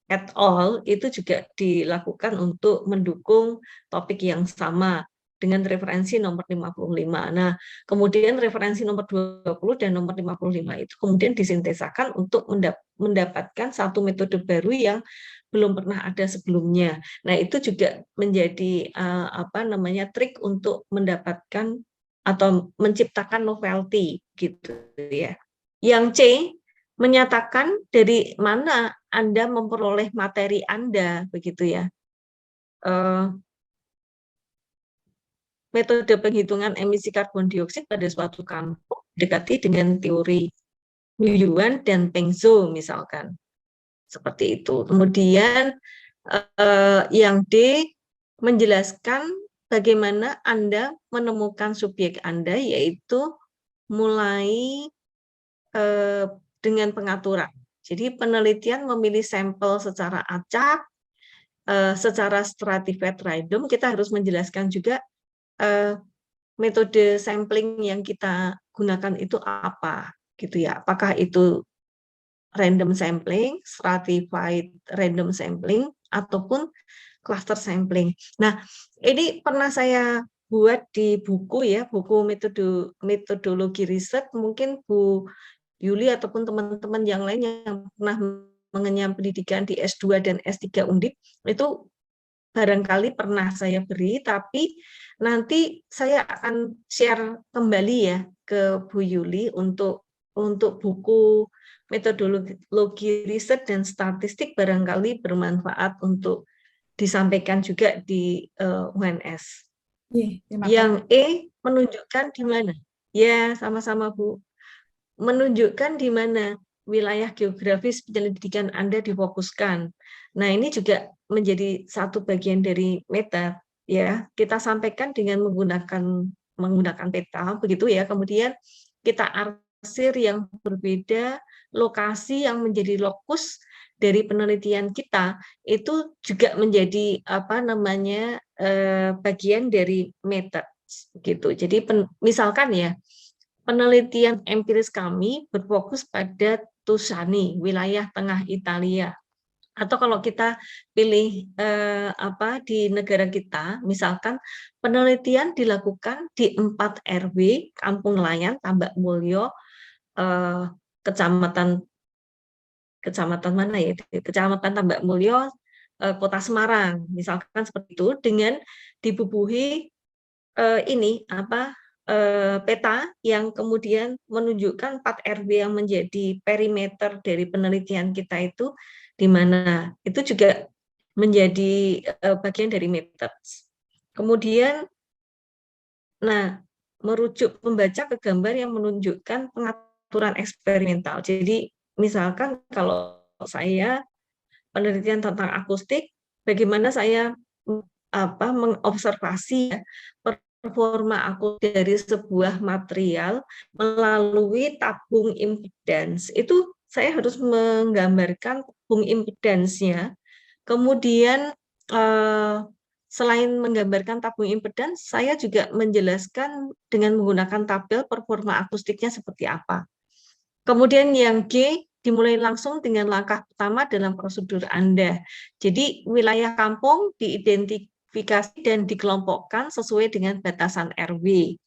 et al. Itu juga dilakukan untuk mendukung topik yang sama dengan referensi nomor 55. Nah, kemudian referensi nomor 20 dan nomor 55 itu kemudian disintesakan untuk mendapatkan satu metode baru yang belum pernah ada sebelumnya. Nah, itu juga menjadi trik untuk mendapatkan atau menciptakan novelty gitu ya. Yang C, menyatakan dari mana Anda memperoleh materi Anda, begitu ya. Metode penghitungan emisi karbon dioksida pada suatu kampung dekati dengan teori Yuan dan Peng Zhou misalkan. Seperti itu. Kemudian yang D menjelaskan bagaimana Anda menemukan subjek Anda, yaitu mulai dengan pengaturan. Jadi penelitian memilih sampel secara acak, secara stratified random. Kita harus menjelaskan juga metode sampling yang kita gunakan itu apa, gitu ya. Apakah itu random sampling, stratified random sampling, ataupun cluster sampling. Nah, ini pernah saya buat di buku ya, buku metodologi riset. Mungkin Bu Yuli ataupun teman-teman yang lain yang pernah mengenyam pendidikan di S2 dan S3 Undip, itu barangkali pernah saya beri, tapi nanti saya akan share kembali ya ke Bu Yuli untuk buku metodologi riset dan statistik, barangkali bermanfaat untuk disampaikan juga di UNS. Yang E menunjukkan di mana? Ya, sama-sama Bu. Menunjukkan di mana wilayah geografis penyelidikan Anda difokuskan. Nah, ini juga menjadi satu bagian dari meta ya. Kita sampaikan dengan menggunakan peta begitu ya. Kemudian kita arsir yang berbeda, lokasi yang menjadi lokus dari penelitian kita itu juga menjadi bagian dari meta gitu. Jadi misalkan ya, penelitian empiris kami berfokus pada Tuscany, wilayah tengah Italia. Atau kalau kita pilih di negara kita, misalkan penelitian dilakukan di 4 RW, Kampung Nelayan, Tambak Mulyo, kecamatan mana ya? Kecamatan Tambak Mulyo, Kota Semarang, misalkan seperti itu, dengan dibubuhi peta yang kemudian menunjukkan 4 RW yang menjadi perimeter dari penelitian kita itu di mana. Itu juga menjadi bagian dari methods. Kemudian, merujuk pembaca ke gambar yang menunjukkan pengaturan eksperimental. Jadi, misalkan kalau saya penelitian tentang akustik, bagaimana saya mengobservasi performa aku dari sebuah material melalui tabung impedans. Itu saya harus menggambarkan tabung impedans-nya. Kemudian selain menggambarkan tabung impedans, saya juga menjelaskan dengan menggunakan tabel performa akustiknya seperti apa. Kemudian yang G dimulai langsung dengan langkah pertama dalam prosedur Anda. Jadi wilayah kampung diidentifikasi dan dikelompokkan sesuai dengan batasan RW.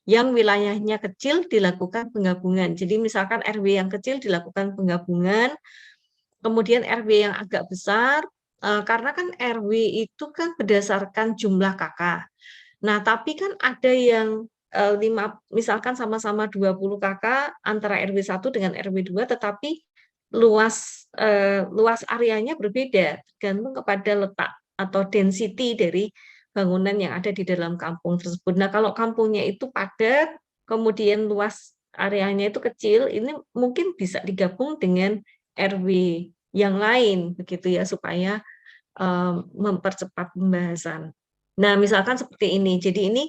Yang wilayahnya kecil dilakukan penggabungan. Jadi misalkan RW yang kecil dilakukan penggabungan, kemudian RW yang agak besar, karena kan RW itu kan berdasarkan jumlah kakak. Nah, tapi kan ada yang misalkan sama-sama 20 kakak antara RW 1 dengan RW 2, tetapi luas areanya berbeda tergantung kepada letak atau density dari bangunan yang ada di dalam kampung tersebut. Nah, kalau kampungnya itu padat, kemudian luas areanya itu kecil, ini mungkin bisa digabung dengan RW yang lain, begitu ya, supaya mempercepat pembahasan. Nah, misalkan seperti ini. Jadi ini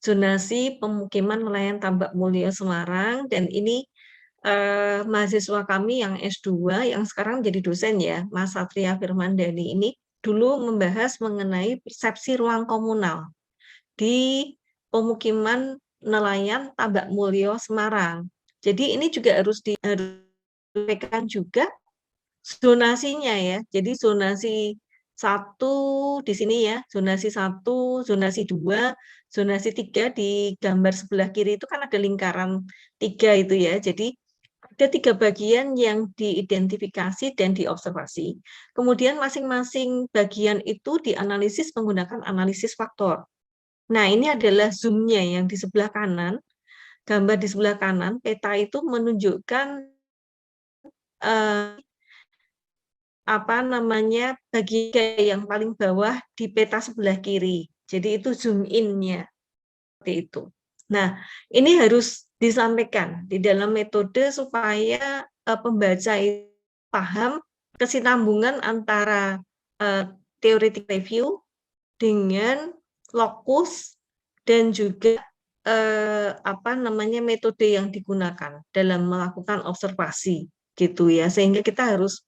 zonasi pemukiman nelayan Tambak Mulyo Semarang, dan ini mahasiswa kami yang S2 yang sekarang jadi dosen ya, Mas Satria Firmandani, ini dulu membahas mengenai persepsi ruang komunal di pemukiman nelayan Tambak Mulyo Semarang. Jadi ini juga harus disampaikan juga zonasinya ya. Jadi zonasi 1 di sini ya, zonasi 1, zonasi 2, zonasi 3 di gambar sebelah kiri itu kan ada lingkaran 3 itu ya. Jadi ada 3 bagian yang diidentifikasi dan diobservasi. Kemudian masing-masing bagian itu dianalisis menggunakan analisis faktor. Nah, ini adalah zoom-nya yang di sebelah kanan. Gambar di sebelah kanan, peta itu menunjukkan bagian yang paling bawah di peta sebelah kiri. Jadi itu zoom in-nya seperti itu. Nah, ini harus disampaikan di dalam metode supaya pembaca itu paham kesinambungan antara theoretic review dengan lokus dan juga metode yang digunakan dalam melakukan observasi gitu ya, sehingga kita harus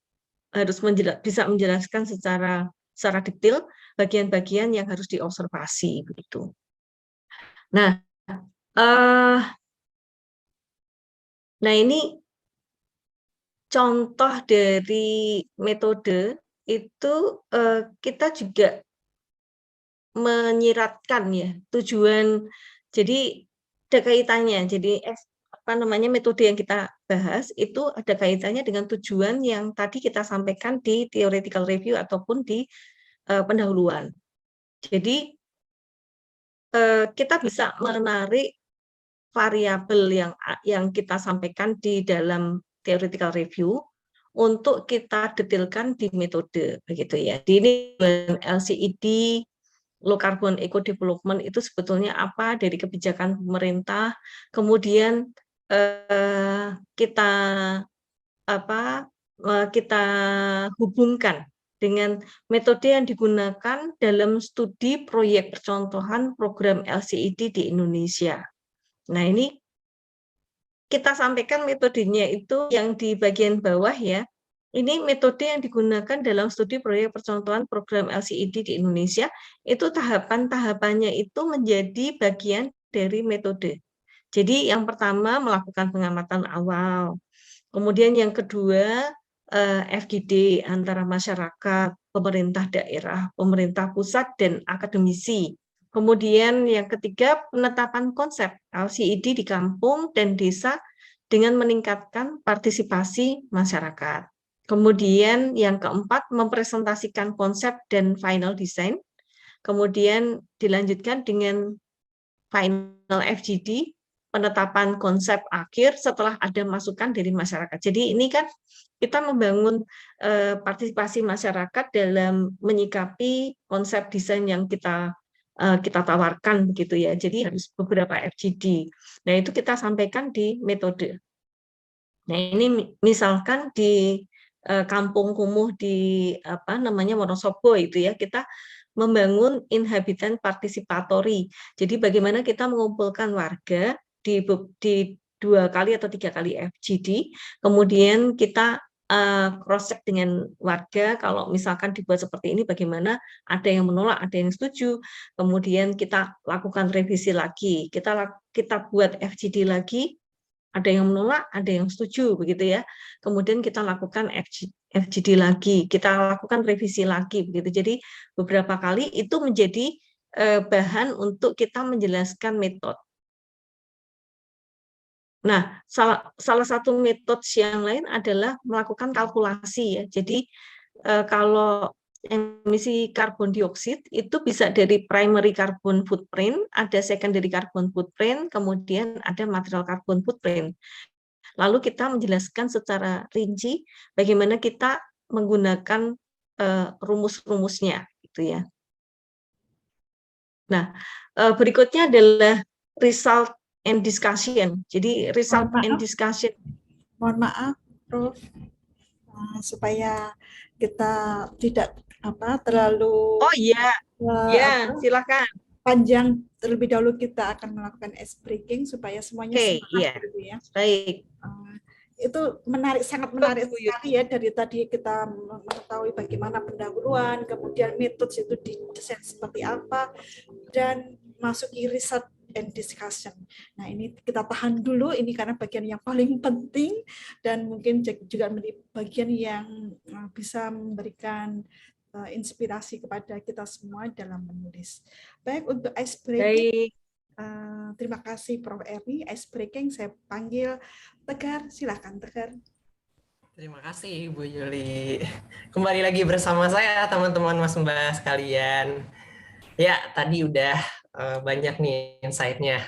bisa menjelaskan secara detail bagian-bagian yang harus diobservasi begitu. Nah, ini contoh dari metode itu kita juga menyiratkan ya tujuan. Jadi ada kaitannya. Jadi metode yang kita bahas itu ada kaitannya dengan tujuan yang tadi kita sampaikan di theoretical review ataupun di pendahuluan. Jadi kita bisa menarik variabel yang kita sampaikan di dalam theoretical review untuk kita detailkan di metode begitu ya. Di ini LCED, Low Carbon Eco Development, itu sebetulnya apa dari kebijakan pemerintah, kemudian kita hubungkan dengan metode yang digunakan dalam studi proyek percontohan program LCED di Indonesia. Nah, ini kita sampaikan metodenya itu yang di bagian bawah ya. Ini metode yang digunakan dalam studi proyek percontohan program LCED di Indonesia, itu tahapan-tahapannya itu menjadi bagian dari metode. Jadi yang pertama melakukan pengamatan awal, kemudian yang kedua FGD antara masyarakat, pemerintah daerah, pemerintah pusat, dan akademisi. Kemudian yang ketiga penetapan konsep LCED di kampung dan desa dengan meningkatkan partisipasi masyarakat. Kemudian yang keempat, mempresentasikan konsep dan final design. Kemudian dilanjutkan dengan final FGD, penetapan konsep akhir setelah ada masukan dari masyarakat. Jadi ini kan kita membangun partisipasi masyarakat dalam menyikapi konsep desain yang kita tawarkan begitu ya. Jadi harus beberapa FGD. Nah, itu kita sampaikan di metode. Nah, ini misalkan di Kampung Kumuh di Wonosobo itu ya, kita membangun inhabitant participatory. Jadi bagaimana kita mengumpulkan warga di 2 kali atau 3 kali FGD, kemudian kita cross check dengan warga, kalau misalkan dibuat seperti ini bagaimana, ada yang menolak, ada yang setuju, kemudian kita lakukan revisi lagi, kita buat FGD lagi, ada yang menolak, ada yang setuju begitu ya. Kemudian kita lakukan FGD lagi, kita lakukan revisi lagi begitu. Jadi beberapa kali itu menjadi bahan untuk kita menjelaskan metode. Nah, salah satu metode yang lain adalah melakukan kalkulasi ya. Jadi kalau emisi karbon dioksida itu bisa dari primary carbon footprint, ada secondary carbon footprint, kemudian ada material carbon footprint. Lalu kita menjelaskan secara rinci bagaimana kita menggunakan rumus-rumusnya gitu ya. Nah, berikutnya adalah result and discussion. Jadi result and discussion. Mohon maaf, Prof. Supaya kita tidak terlalu silakan panjang, terlebih dahulu kita akan melakukan ice breaking supaya semuanya semangat gitu ya. Baik. Itu sangat menarik sekali ya, dari tadi kita mengetahui bagaimana pendahuluan, kemudian metode itu didesain seperti apa, dan masuki riset and discussion. Nah, ini kita tahan dulu ini karena bagian yang paling penting dan mungkin juga menjadi bagian yang bisa memberikan inspirasi kepada kita semua dalam menulis. Baik, untuk ice breaking. Terima kasih Prof. Erni. Ice breaking saya panggil Tegar. Silakan Tegar. Terima kasih Bu Yuli. Kembali lagi bersama saya teman-teman Mas Mbak sekalian. Ya, tadi udah banyak nih insight-nya.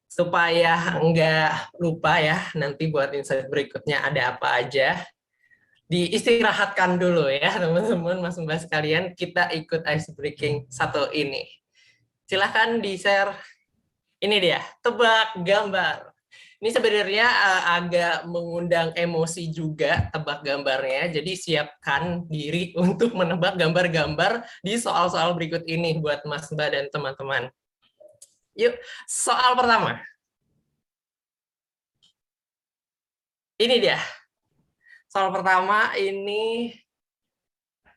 Supaya enggak lupa ya, nanti buat insight berikutnya ada apa aja. diistirahatkan dulu ya teman-teman, Mas Mbak sekalian, kita ikut ice breaking satu ini. Silahkan di-share. Ini dia, tebak gambar. Ini sebenarnya agak mengundang emosi juga tebak gambarnya, jadi siapkan diri untuk menebak gambar-gambar di soal-soal berikut ini buat Mas Mbak dan teman-teman. Yuk, soal pertama. Ini dia. Soal pertama ini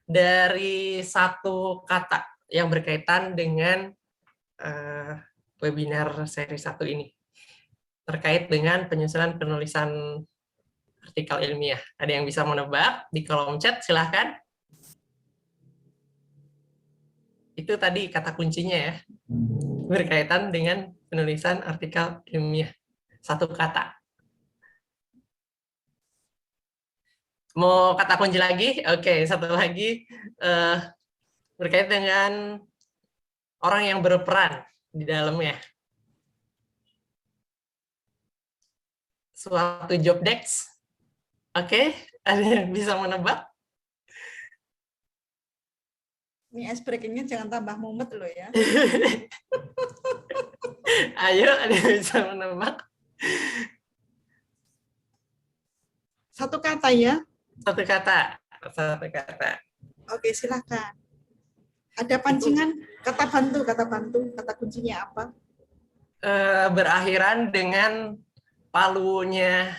dari satu kata yang berkaitan dengan webinar seri 1 ini. Terkait dengan penyusunan penulisan artikel ilmiah. Ada yang bisa menebak di kolom chat, silahkan. Itu tadi kata kuncinya ya, berkaitan dengan penulisan artikel ilmiah. Satu kata. Mau kata kunci lagi? Oke, satu lagi. Berkaitan dengan orang yang berperan di dalamnya. Suatu job desk. Oke, ada yang bisa menebak? Ini ice breaking-nya jangan tambah mumet loh ya. Ayo, ada yang bisa menebak? Satu kata ya. Satu kata. Satu kata. Oke, silakan. Ada pancingan, kata bantu, kata kuncinya apa? Berakhiran dengan palunya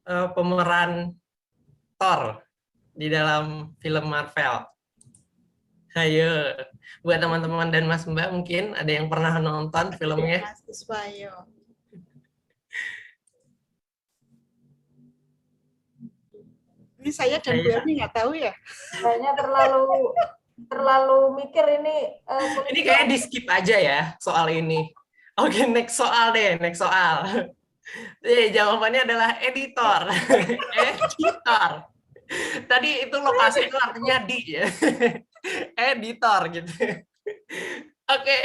pemeran Thor di dalam film Marvel. Ayo, buat teman-teman dan Mas Mbak mungkin ada yang pernah nonton filmnya. Mas Iswayo. Ini saya dan Bu Erni nggak tahu ya. Kayaknya terlalu mikir ini. Ini kayak di skip aja ya soal ini. Oke, next soal deh, next soal. Jawabannya adalah editor. Editor. Tadi itu lokasi itu artinya di ya. Editor gitu. Oke,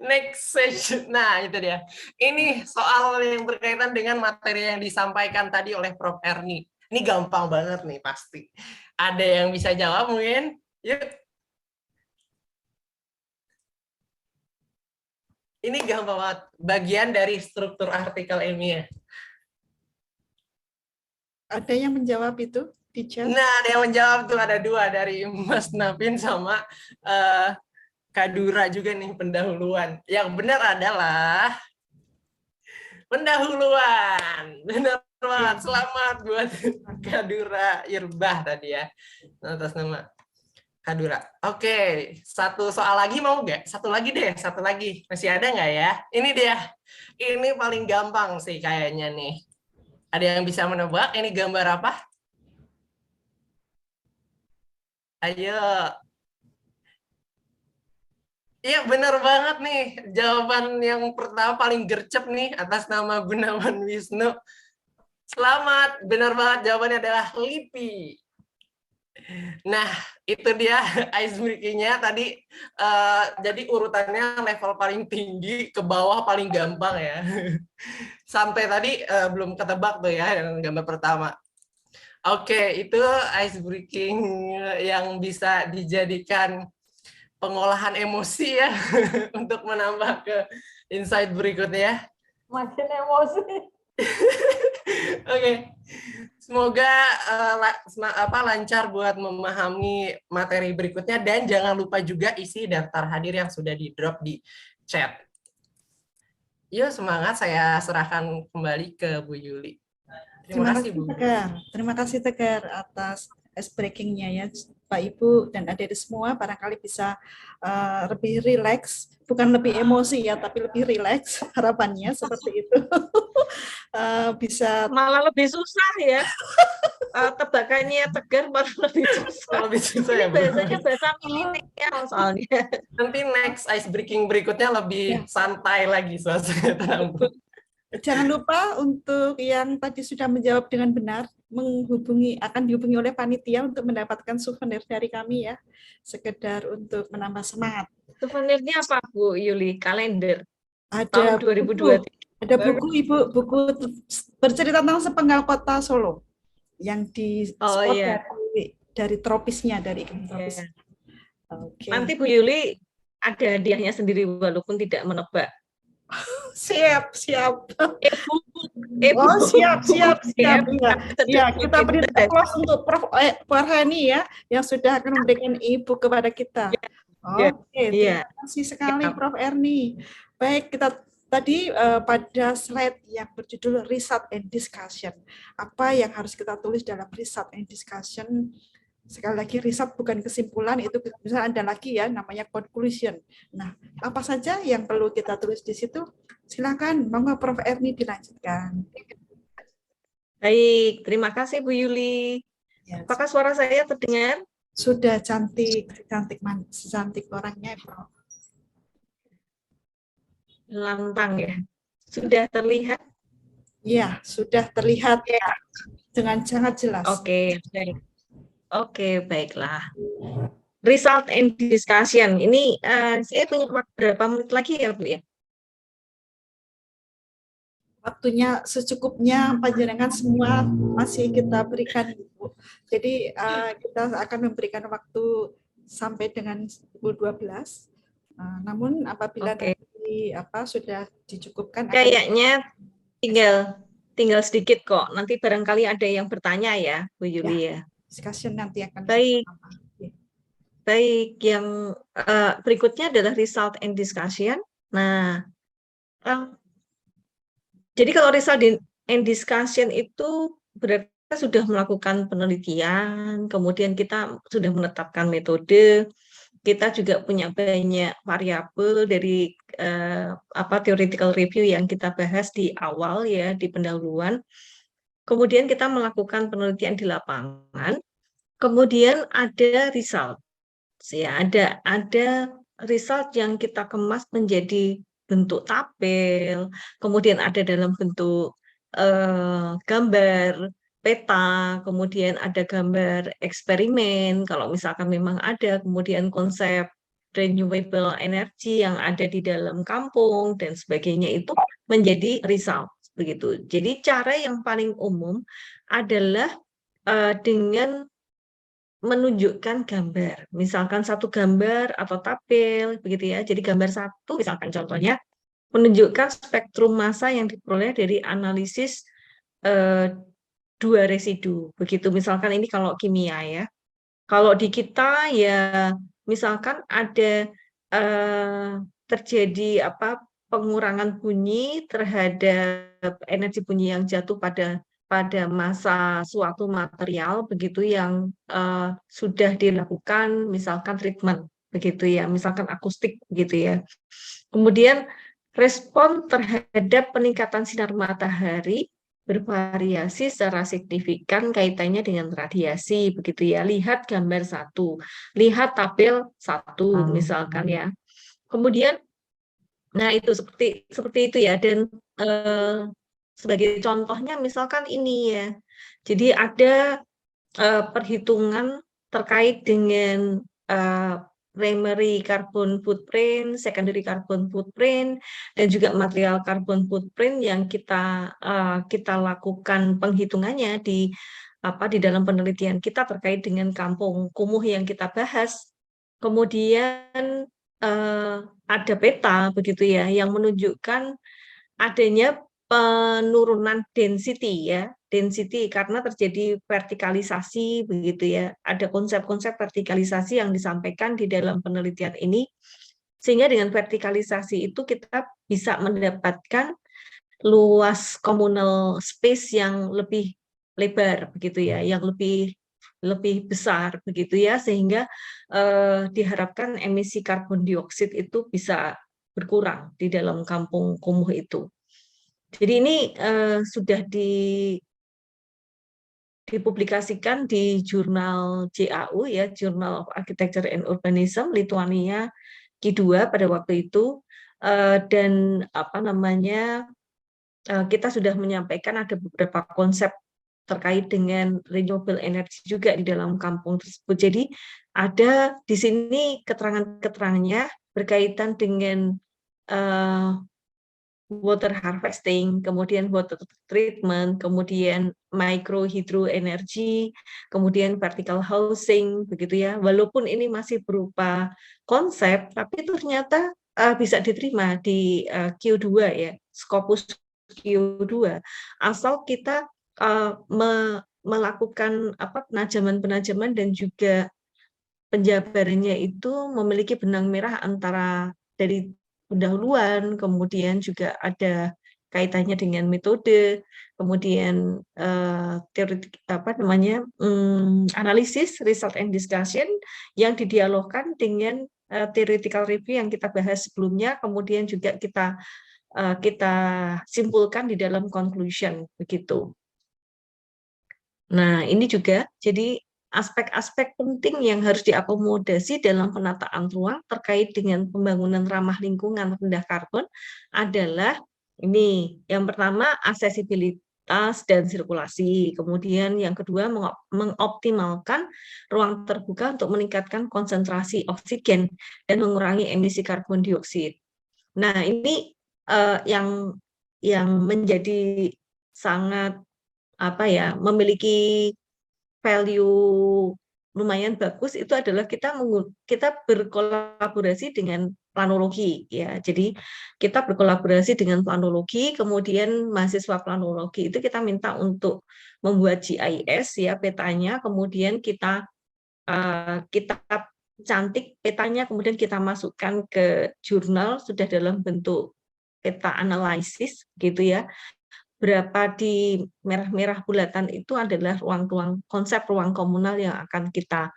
next session. Nah, itu dia. Ini soal yang berkaitan dengan materi yang disampaikan tadi oleh Prof. Erni. Ini gampang banget nih pasti. Ada yang bisa jawab mungkin? Yuk. Ini gampang banget. Bagian dari struktur artikel ilmiah. Ada yang menjawab itu di chat? Nah, ada yang menjawab tuh, ada dua dari Mas Navin sama Kak Dura juga nih pendahuluan. Yang benar adalah pendahuluan. Benar banget. Selamat buat Kak Dura Irbah tadi ya. Atas nama Kak Dura. Oke, satu soal lagi mau nggak? Satu lagi deh, satu lagi. Masih ada nggak ya? Ini dia. Ini paling gampang sih kayaknya nih. Ada yang bisa menebak ini gambar apa? Ayo. Iya benar banget nih. Jawaban yang pertama paling gercep nih atas nama Gunawan Wisnu. Selamat, benar banget jawabannya adalah LIPI. Nah, itu dia ice breaking-nya tadi. Jadi urutannya level paling tinggi ke bawah paling gampang ya. Sampai tadi belum ketebak tuh ya yang gambar pertama. Oke, itu ice breaking yang bisa dijadikan pengolahan emosi ya untuk menambah ke insight berikutnya. Makin emosi. Oke, semoga lancar buat memahami materi berikutnya dan jangan lupa juga isi daftar hadir yang sudah di drop di chat. Yuk semangat, saya serahkan kembali ke Bu Yuli. Terima kasih Bu. Terima kasih Tegar atas ice breaking-nya ya Pak Ibu dan adik-adik semua, barangkali bisa lebih rileks, bukan lebih emosi ya, tapi lebih rileks harapannya seperti itu. Bisa malah lebih susah ya. Tebakannya Tegar malah lebih susah. Lebih susah ya, Bu. Biasanya bahasa milenial soalnya. Nanti next ice breaking berikutnya lebih santai lagi suasana. Jangan lupa untuk yang tadi sudah menjawab dengan benar, akan dihubungi oleh panitia untuk mendapatkan souvenir dari kami ya, sekedar untuk menambah semangat. Souvenirnya apa Bu Yuli? Kalender ada tahun 2023. Ada buku Ibu, buku bercerita tentang sepenggal kota Solo. yang di Oh spot iya. dari tropisnya, dari iklim tropis. Iya. Oke. Nanti Bu Yuli ada hadiahnya sendiri walaupun tidak menebak. Siap, siap. Bu. Oh, siap. Ya, Ya, kita beri aplaus untuk Prof. Farhani ya, yang sudah akan memberikan e-book kepada kita. Ya, Oke, iya. terima kasih sekali Siap. Prof. Erni. Baik, kita tadi pada slide yang berjudul Result and Discussion. Apa yang harus kita tulis dalam Result and Discussion? Sekali lagi, result bukan kesimpulan, itu bisa ada lagi ya, namanya conclusion. Nah, apa saja yang perlu kita tulis di situ? Silakan, monggo Prof. Erni dilanjutkan. Baik, terima kasih Bu Yuli. Ya, Apakah suara saya terdengar? sudah cantik orangnya, Prof. Lantang ya. Sudah terlihat? Ya, sudah terlihat Ya. dengan sangat jelas. Oke, baik. Oke, baiklah. Result and discussion. Ini saya punya waktu berapa menit lagi ya, Bu ya? Waktunya secukupnya, panjenengan semua masih kita berikan, Ibu. Jadi kita akan memberikan waktu sampai dengan 12. Namun apabila Oke. nanti sudah dicukupkan, Kayaknya tinggal sedikit kok. Nanti barangkali ada yang bertanya ya, Bu Yuli ya. discussion nanti akan Baik. bersama. Baik, yang berikutnya adalah result and discussion. Nah, jadi kalau result and discussion itu berarti kita sudah melakukan penelitian, kemudian kita sudah menetapkan metode, kita juga punya banyak variabel dari theoretical review yang kita bahas di awal ya, di pendahuluan. Kemudian kita melakukan penelitian di lapangan, kemudian ada result. Ya, ada result yang kita kemas menjadi bentuk tabel, kemudian ada dalam bentuk gambar, peta, kemudian ada gambar eksperimen, kalau misalkan memang ada, kemudian konsep renewable energy yang ada di dalam kampung, dan sebagainya itu menjadi result. Begitu. Jadi cara yang paling umum adalah dengan menunjukkan gambar, misalkan satu gambar atau tabel, begitu ya. Jadi gambar satu, misalkan contohnya, menunjukkan spektrum massa yang diperoleh dari analisis dua residu. Begitu, misalkan ini kalau kimia ya. Kalau di kita ya, misalkan ada terjadi pengurangan bunyi terhadap energi bunyi yang jatuh pada massa suatu material, begitu yang sudah dilakukan misalkan treatment, begitu ya, misalkan akustik, begitu ya. Kemudian respon terhadap peningkatan sinar matahari bervariasi secara signifikan kaitannya dengan radiasi, begitu ya. Lihat gambar satu, lihat tabel satu, misalkan ya. Kemudian, nah itu seperti itu ya. Dan sebagai contohnya misalkan ini ya. Jadi ada perhitungan terkait dengan primary carbon footprint, secondary carbon footprint, dan juga material carbon footprint yang kita lakukan penghitungannya di dalam penelitian kita terkait dengan kampung kumuh yang kita bahas. Kemudian ada peta, begitu ya, yang menunjukkan adanya penurunan density ya, density karena terjadi vertikalisasi, begitu ya. Ada konsep-konsep vertikalisasi yang disampaikan di dalam penelitian ini, sehingga dengan vertikalisasi itu kita bisa mendapatkan luas communal space yang lebih lebar, begitu ya, yang lebih besar, begitu ya, sehingga diharapkan emisi karbon dioksida itu bisa berkurang di dalam kampung kumuh itu. Jadi ini sudah dipublikasikan di jurnal JAU ya, Journal of Architecture and Urbanism, Lithuania Q2 pada waktu itu, dan kita sudah menyampaikan ada beberapa konsep terkait dengan renewable energy juga di dalam kampung tersebut. Jadi ada di sini keterangan-keterangannya berkaitan dengan water harvesting, kemudian water treatment, kemudian micro hydro energy, kemudian vertical housing, begitu ya. Walaupun ini masih berupa konsep, tapi ternyata bisa diterima di Q2 ya, Scopus Q2, asal kita melakukan penajaman-penajaman dan juga penjabarannya itu memiliki benang merah antara dari pendahuluan, kemudian juga ada kaitannya dengan metode, kemudian teori analisis, result and discussion yang didialogkan dengan theoretical review yang kita bahas sebelumnya, kemudian juga kita simpulkan di dalam conclusion begitu. Nah, ini juga jadi aspek-aspek penting yang harus diakomodasi dalam penataan ruang terkait dengan pembangunan ramah lingkungan rendah karbon adalah ini. Yang pertama, aksesibilitas dan sirkulasi. Kemudian yang kedua, mengoptimalkan ruang terbuka untuk meningkatkan konsentrasi oksigen dan mengurangi emisi karbon dioksida. Nah, ini yang menjadi sangat memiliki value lumayan bagus itu adalah kita berkolaborasi dengan planologi ya. Jadi kita berkolaborasi dengan planologi, kemudian mahasiswa planologi itu kita minta untuk membuat GIS ya, petanya, kemudian kita cantik petanya, kemudian kita masukkan ke jurnal sudah dalam bentuk peta analisis gitu ya. Berapa di merah-merah bulatan itu adalah ruang-ruang konsep ruang komunal yang akan kita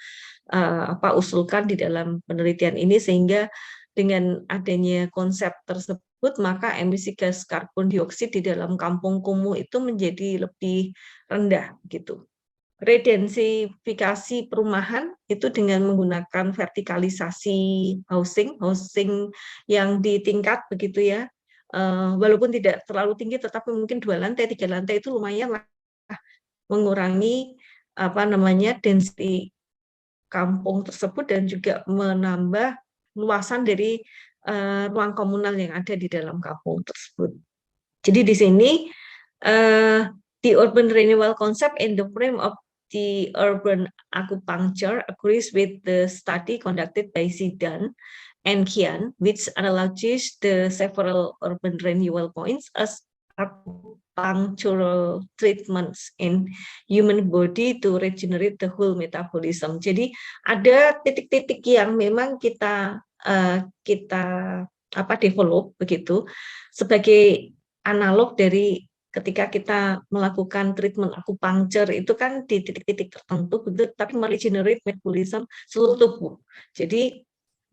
usulkan di dalam penelitian ini, sehingga dengan adanya konsep tersebut maka emisi gas karbon dioksida di dalam kampung kumuh itu menjadi lebih rendah gitu. Redensifikasi perumahan itu dengan menggunakan vertikalisasi housing yang ditingkat begitu ya. Walaupun tidak terlalu tinggi, tetapi mungkin 2 lantai, 3 lantai itu lumayan lah mengurangi density kampung tersebut dan juga menambah luasan dari ruang komunal yang ada di dalam kampung tersebut. Jadi di sini the urban renewal concept in the frame of the urban acupuncture agrees with the study conducted by Zidane and Kian, which analogies the several urban renewal points as acupunctural treatments in human body to regenerate the whole metabolism. Jadi ada titik-titik yang memang kita develop begitu sebagai analog dari ketika kita melakukan treatment acupuncture itu kan di titik-titik tertentu begitu, tapi meregenerate metabolism seluruh tubuh. Jadi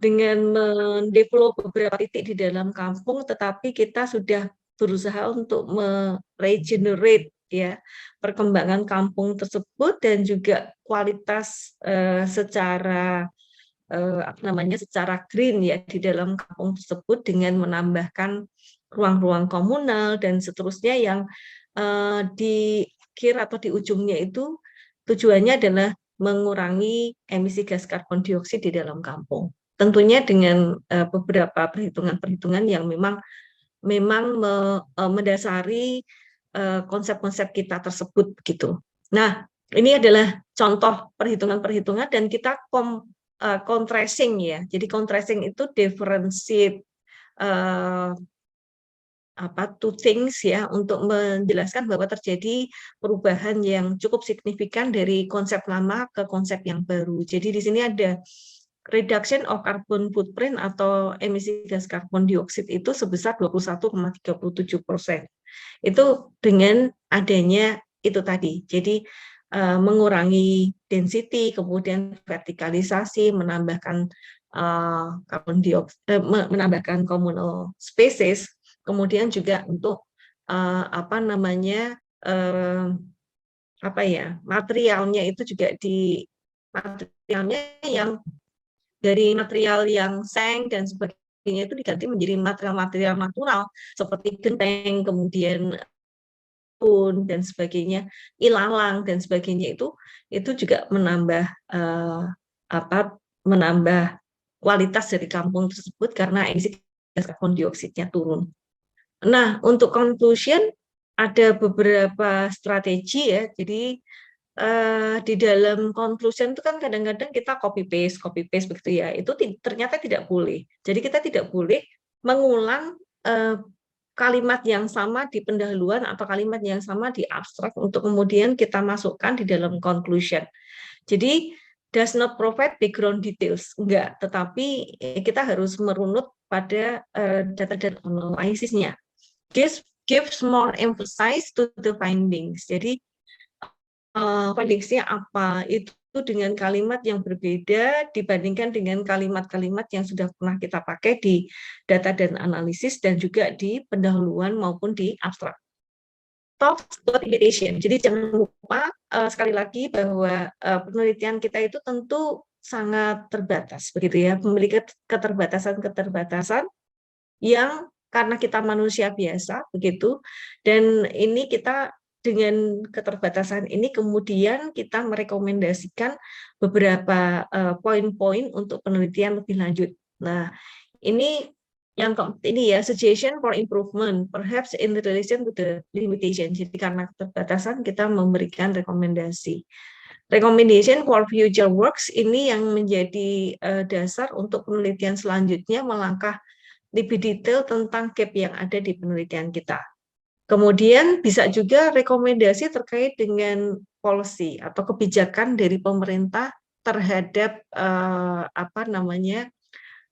dengan mendevelop beberapa titik di dalam kampung, tetapi kita sudah berusaha untuk meregenerate ya perkembangan kampung tersebut dan juga kualitas secara green ya di dalam kampung tersebut dengan menambahkan ruang-ruang komunal dan seterusnya yang di akhir atau di ujungnya itu tujuannya adalah mengurangi emisi gas karbon dioksida di dalam kampung. Tentunya dengan beberapa perhitungan-perhitungan yang memang mendasari konsep-konsep kita tersebut gitu. Nah, ini adalah contoh perhitungan-perhitungan dan kita contrasting ya. Jadi contrasting itu differentiate two things ya, untuk menjelaskan bahwa terjadi perubahan yang cukup signifikan dari konsep lama ke konsep yang baru. Jadi di sini ada reduction of carbon footprint atau emisi gas karbon dioksida itu sebesar 21,37%. Itu dengan adanya itu tadi. Jadi mengurangi density, kemudian vertikalisasi, menambahkan menambahkan communal spaces, kemudian juga untuk materialnya itu juga materialnya yang dari material yang seng dan sebagainya itu diganti menjadi material-material natural seperti genteng, kemudian pun dan sebagainya, ilalang dan sebagainya itu juga menambah menambah kualitas dari kampung tersebut karena emisi gas karbon dioksidnya turun. Nah, untuk conclusion ada beberapa strategi ya. Jadi di dalam conclusion itu kan kadang-kadang kita copy paste begitu ya. Itu ternyata tidak boleh. Jadi kita tidak boleh mengulang kalimat yang sama di pendahuluan atau kalimat yang sama di abstrak untuk kemudian kita masukkan di dalam conclusion. Jadi does not provide background details, enggak, tetapi kita harus merunut pada data dan analisisnya. Gives more emphasis to the findings. Jadi findings-nya apa? Itu dengan kalimat yang berbeda dibandingkan dengan kalimat-kalimat yang sudah pernah kita pakai di data dan analisis dan juga di pendahuluan maupun di abstrak. Talk about limitation. Jadi jangan lupa sekali lagi bahwa penelitian kita itu tentu sangat terbatas, begitu ya, memiliki keterbatasan-keterbatasan yang karena kita manusia biasa, begitu, dan ini kita dengan keterbatasan ini kemudian kita merekomendasikan beberapa poin-poin untuk penelitian lebih lanjut. Nah, ini yang ini ya, suggestion for improvement, perhaps in relation to the limitation. Jadi karena keterbatasan kita memberikan rekomendasi. Recommendation for future works ini yang menjadi dasar untuk penelitian selanjutnya melangkah lebih detail tentang gap yang ada di penelitian kita. Kemudian bisa juga rekomendasi terkait dengan policy atau kebijakan dari pemerintah terhadap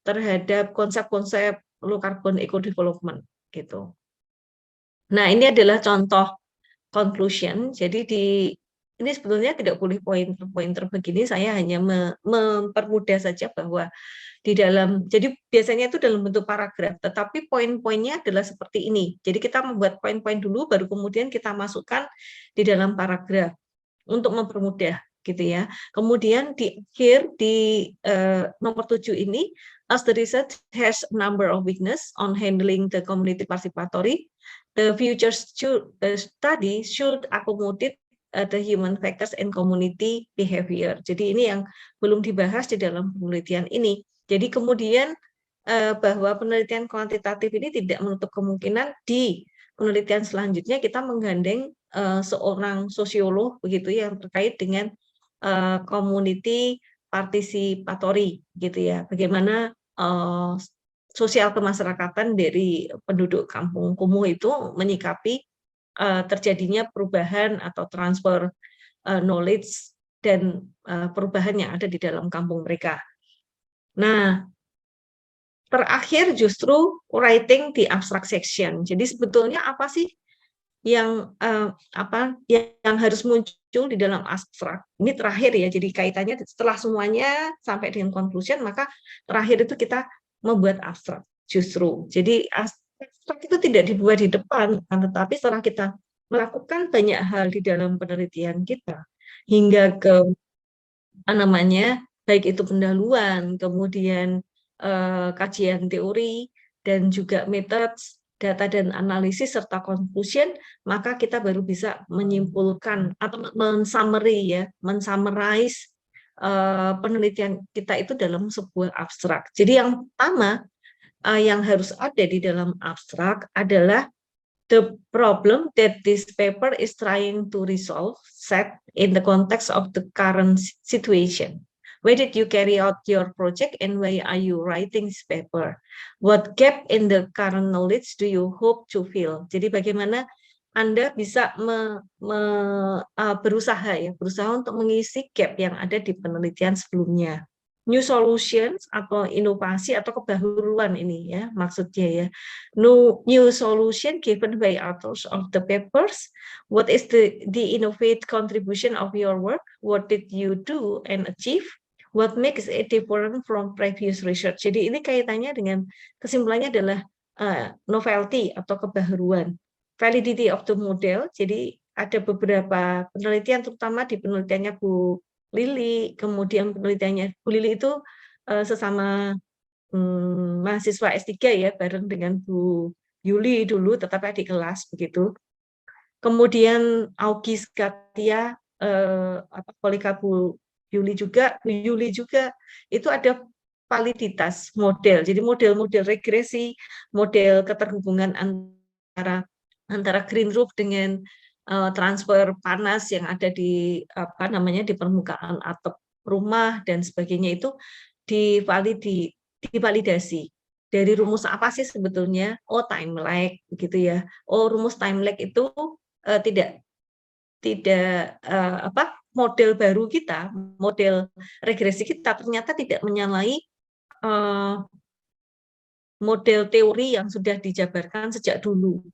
terhadap konsep-konsep low carbon eco development gitu. Nah, ini adalah contoh conclusion. Jadi ini sebetulnya tidak boleh pointer-pointer begini, saya hanya mempermudah saja bahwa di dalam, jadi biasanya itu dalam bentuk paragraf, tetapi poin-poinnya adalah seperti ini. Jadi kita membuat poin-poin dulu, baru kemudian kita masukkan di dalam paragraf untuk mempermudah, gitu ya. Kemudian di akhir di nomor 7 ini, as the research has a number of weakness on handling the community participatory, the future study should accommodate the human factors and community behavior. Jadi ini yang belum dibahas di dalam penelitian ini. Jadi kemudian bahwa penelitian kuantitatif ini tidak menutup kemungkinan di penelitian selanjutnya kita menggandeng seorang sosiolog begitu yang terkait dengan community participatory gitu ya. Bagaimana sosial kemasyarakatan dari penduduk kampung kumuh itu menyikapi terjadinya perubahan atau transfer knowledge dan perubahan yang ada di dalam kampung mereka. Nah, terakhir justru writing di abstract section. Jadi sebetulnya apa sih yang yang harus muncul di dalam abstrak? Ini terakhir ya. Jadi kaitannya setelah semuanya sampai dengan conclusion, maka terakhir itu kita membuat abstrak justru. Jadi abstrak itu tidak dibuat di depan, tetapi setelah kita melakukan banyak hal di dalam penelitian kita hingga ke baik itu pendahuluan, kemudian kajian teori, dan juga methods, data dan analisis, serta conclusion, maka kita baru bisa menyimpulkan atau mensummarize penelitian kita itu dalam sebuah abstrak. Jadi yang pertama yang harus ada di dalam abstrak adalah the problem that this paper is trying to resolve set in the context of the current situation. Where did you carry out your project and why are you writing this paper? What gap in the current knowledge do you hope to fill? Jadi bagaimana Anda bisa berusaha untuk mengisi gap yang ada di penelitian sebelumnya. New solutions atau inovasi atau kebaruan ini ya maksudnya ya. New solution given by authors of the papers. What is the innovative contribution of your work? What did you do and achieve? What makes it different from previous research? Jadi ini kaitannya dengan kesimpulannya adalah novelty atau kebaruan. Validity of the model. Jadi ada beberapa penelitian, terutama di penelitiannya Bu Lili, kemudian penelitiannya Bu Lili itu sesama mahasiswa S3 ya, bareng dengan Bu Yuli dulu, tetapi adik kelas begitu. Kemudian Augie Skatia, kolega Bu Yuli juga itu ada validitas model. Jadi model-model regresi, model keterhubungan antara green roof dengan transfer panas yang ada di di permukaan atap rumah dan sebagainya itu divalidasi. Dari rumus apa sih sebetulnya? Oh, time lag gitu ya. Oh, rumus time lag itu tidak model baru kita, model regresi kita ternyata tidak menyalahi model teori yang sudah dijabarkan sejak dulu.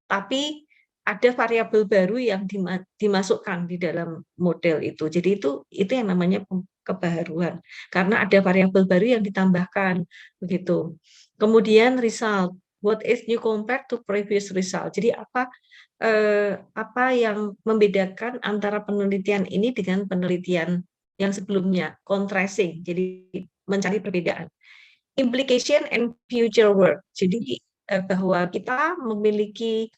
Tapi ada variabel baru yang dimasukkan di dalam model itu. Jadi itu yang namanya kebaharuan. Karena ada variabel baru yang ditambahkan begitu. Kemudian result, what is new compared to previous result. Jadi apa yang membedakan antara penelitian ini dengan penelitian yang sebelumnya, contrasting. Jadi mencari perbedaan. Implication and future work. Jadi bahwa kita memiliki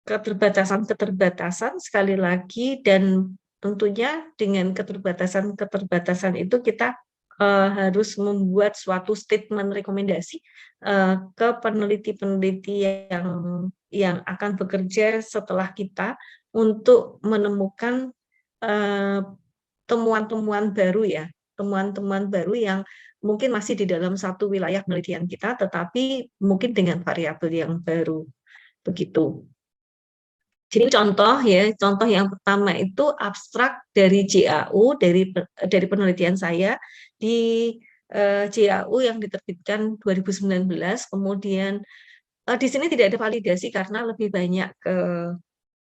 keterbatasan sekali lagi, dan tentunya dengan keterbatasan itu kita harus membuat suatu statement rekomendasi ke peneliti-peneliti yang akan bekerja setelah kita untuk menemukan temuan-temuan baru yang mungkin masih di dalam satu wilayah penelitian kita, tetapi mungkin dengan variabel yang baru begitu. Jadi contoh yang pertama itu abstrak dari JAU, dari penelitian saya di JAU yang diterbitkan 2019. Kemudian di sini tidak ada validasi karena lebih banyak ke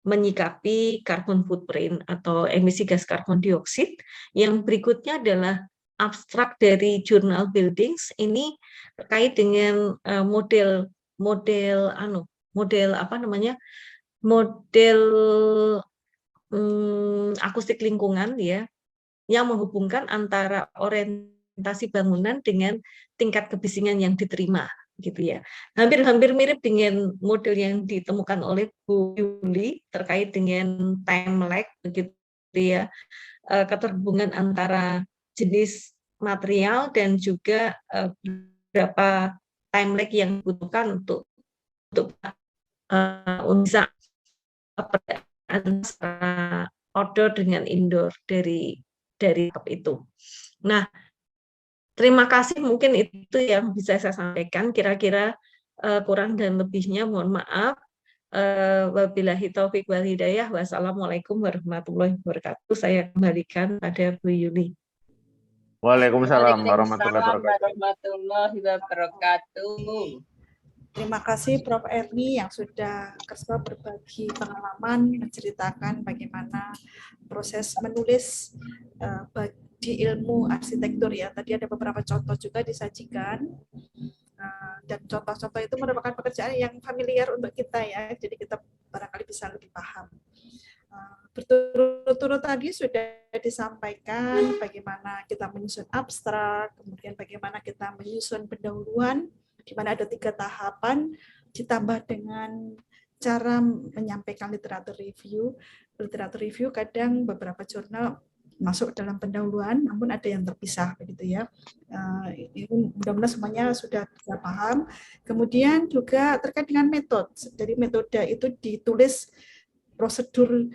menyikapi carbon footprint atau emisi gas karbon dioksida. Yang berikutnya adalah abstrak dari Journal Buildings, ini terkait dengan model akustik lingkungan ya, yang menghubungkan antara orientasi bangunan dengan tingkat kebisingan yang diterima gitu ya. Hampir mirip dengan model yang ditemukan oleh Bu Yuli terkait dengan time lag begitu ya, keterhubungan antara jenis material dan juga berapa time lag yang dibutuhkan untuk bisa outdoor dengan indoor dari itu. Nah, terima kasih, mungkin itu yang bisa saya sampaikan. Kira-kira kurang dan lebihnya mohon maaf. Wabillahi taufik wal hidayah. Wassalamualaikum warahmatullahi wabarakatuh. Saya kembalikan pada Bu Yuli. Waalaikumsalam warahmatullahi wabarakatuh. Terima kasih Prof. Erni yang sudah berbagi pengalaman, menceritakan bagaimana proses menulis di ilmu arsitektur ya. Tadi ada beberapa contoh juga disajikan, dan contoh-contoh itu merupakan pekerjaan yang familiar untuk kita ya. Jadi kita barangkali bisa lebih paham. Berturut-turut tadi sudah disampaikan bagaimana kita menyusun abstrak, kemudian bagaimana kita menyusun pendahuluan, di mana ada 3 tahapan, ditambah dengan cara menyampaikan literatur review. Literatur review kadang beberapa jurnal masuk dalam pendahuluan, namun ada yang terpisah begitu ya. Mudah-mudahan semuanya sudah bisa paham. Kemudian juga terkait dengan metode. Jadi metode itu ditulis prosedur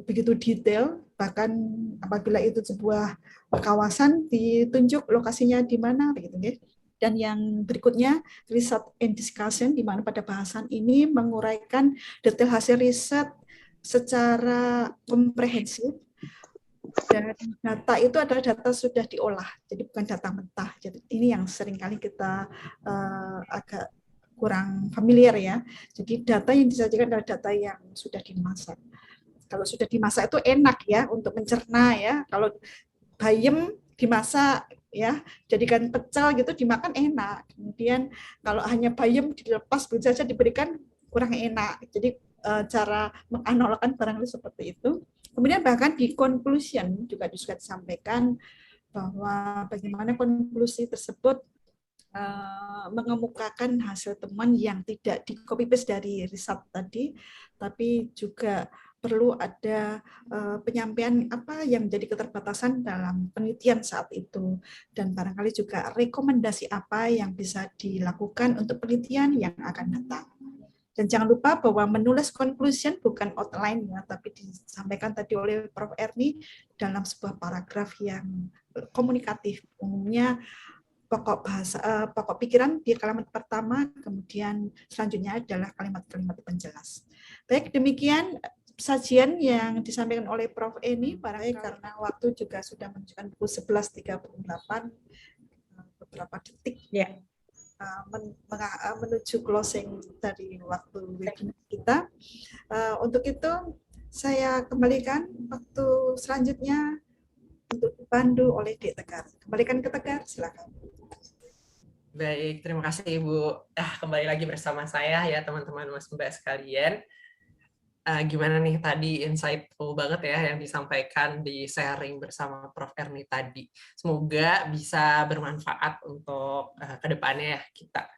begitu detail, bahkan apabila itu sebuah kawasan ditunjuk lokasinya di mana begitu ya. Dan yang berikutnya, research and discussion, di mana pada bahasan ini menguraikan detail hasil riset secara komprehensif. Dan data itu adalah data sudah diolah, jadi bukan data mentah. Jadi ini yang seringkali kita agak kurang familiar ya. Jadi data yang disajikan adalah data yang sudah dimasak. Kalau sudah dimasak itu enak ya untuk mencerna ya. Kalau bayam dimasak ya, jadikan pecel gitu dimakan enak. Kemudian kalau hanya bayam dilepas begitu saja diberikan kurang enak. Jadi cara menganalogkan barangkali seperti itu. Kemudian bahkan di conclusion juga disampaikan bahwa bagaimana konklusi tersebut mengemukakan hasil temuan yang tidak di copy paste dari riset tadi, tapi juga perlu ada penyampaian apa yang menjadi keterbatasan dalam penelitian saat itu, dan barangkali juga rekomendasi apa yang bisa dilakukan untuk penelitian yang akan datang. Dan jangan lupa bahwa menulis conclusion bukan outline ya, tapi disampaikan tadi oleh Prof. Erni dalam sebuah paragraf yang komunikatif. Umumnya pokok pikiran di kalimat pertama, kemudian selanjutnya adalah kalimat-kalimat penjelas. Baik, demikian sajian yang disampaikan oleh Prof. Eni, barangkali karena waktu juga sudah menunjukkan pukul 11.38, beberapa detik Ya. Menuju closing dari waktu webinar kita. Untuk itu saya kembalikan waktu selanjutnya untuk dipandu oleh Dek Tegar. Kembalikan ke Tegar, silakan. Baik, terima kasih Ibu. Kembali lagi bersama saya ya teman-teman Mas Mbak sekalian. Gimana nih tadi insightful banget ya yang disampaikan di sharing bersama Prof. Erni tadi. Semoga bisa bermanfaat untuk kedepannya ya kita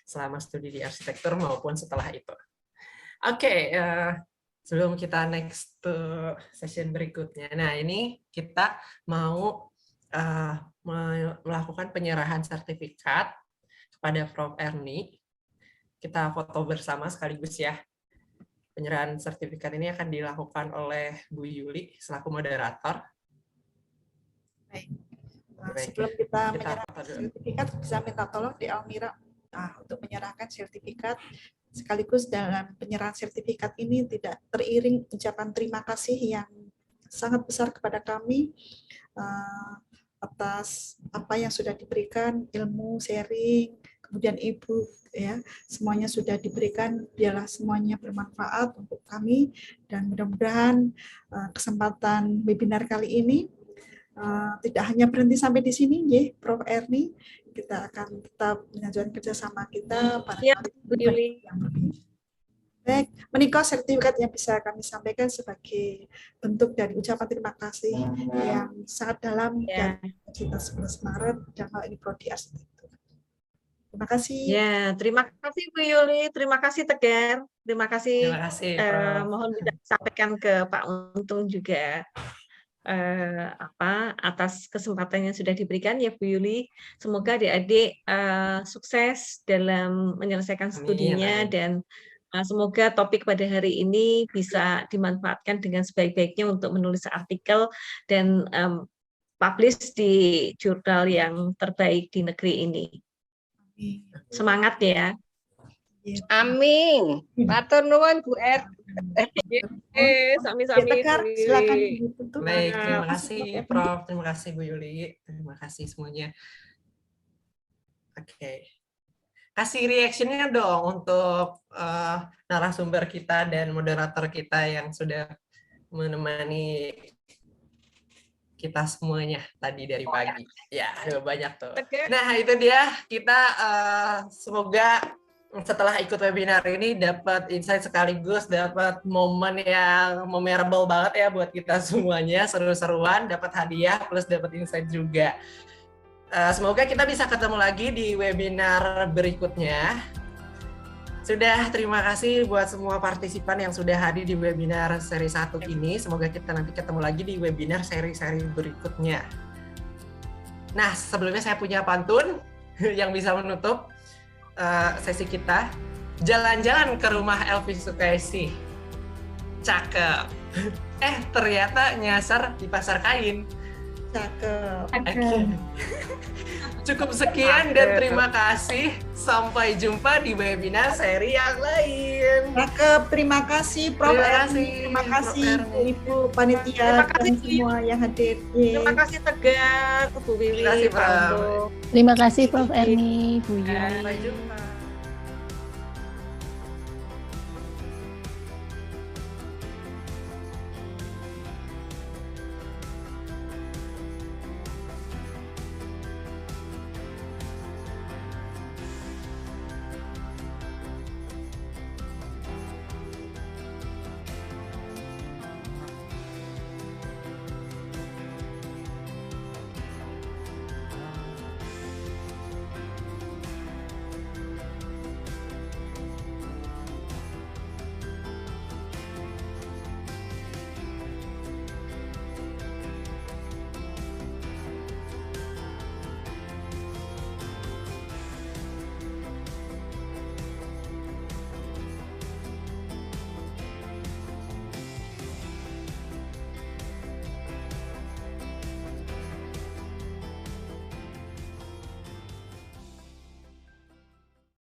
selama studi di arsitektur maupun setelah itu. Oke, sebelum kita next to session berikutnya. Nah ini kita mau melakukan penyerahan sertifikat kepada Prof. Erni. Kita foto bersama sekaligus ya. Penyerahan sertifikat ini akan dilakukan oleh Bu Yuli selaku moderator. Baik. Sebelum kita menyerahkan sertifikat, bisa minta tolong di Almira untuk menyerahkan sertifikat. Sekaligus dalam penyerahan sertifikat ini tidak teriring ucapan terima kasih yang sangat besar kepada kami atas apa yang sudah diberikan, ilmu, sharing, kemudian Ibu, ya, semuanya sudah diberikan, biarlah semuanya bermanfaat untuk kami, dan mudah-mudahan kesempatan webinar kali ini tidak hanya berhenti sampai di sini, ya, Prof. Erni, kita akan tetap mengajukan kerjasama kita pada Bu Yuli. yang berbeda. Baik, menikah sertifikat yang bisa kami sampaikan sebagai bentuk dari ucapan terima kasih yang sangat dalam dari kita 11 Maret dan hal ini Prodi Arsitektur. Terima kasih. Ya, terima kasih Bu Yuli, terima kasih Tegar, terima kasih. Terima kasih. Mohon disampaikan ke Pak Untung juga atas kesempatan yang sudah diberikan ya Bu Yuli. Semoga adik-adik sukses dalam menyelesaikan studinya. Amin. Dan semoga topik pada hari ini bisa dimanfaatkan dengan sebaik-baiknya untuk menulis artikel dan publish di jurnal yang terbaik di negeri ini. Semangat ya. Amin. Matur nuwun Bu Er. Sami-sami. Silakan. Baik, terima kasih Prof. Terima kasih Bu Yuli. Terima kasih semuanya. Oke. Kasih reaction-nya dong untuk narasumber kita dan moderator kita yang sudah menemani kita semuanya tadi dari pagi. Ya, banyak tuh. Nah, itu dia. Kita semoga setelah ikut webinar ini dapat insight sekaligus dapat momen yang memorable banget ya buat kita semuanya, seru-seruan, dapat hadiah plus dapat insight juga. Semoga kita bisa ketemu lagi di webinar berikutnya. Sudah, terima kasih buat semua partisipan yang sudah hadir di webinar seri 1 ini. Semoga kita nanti ketemu lagi di webinar seri-seri berikutnya. Nah, sebelumnya saya punya pantun yang bisa menutup sesi kita. Jalan-jalan ke rumah Elvi Sukaisi. Cakep. Ternyata nyasar di pasar kain. Cakep. Okay. Cukup sekian dan terima kasih. Sampai jumpa di webinar seri yang lain. Cakep, terima kasih Prof. Erni. Terima kasih Ibu Panitia dan semua yang hadir. Terima kasih Tegar, Bu Wiwi, Terima kasih, Pak Untung. Terima kasih Prof. Erni, Bu Yuli. Sampai jumpa.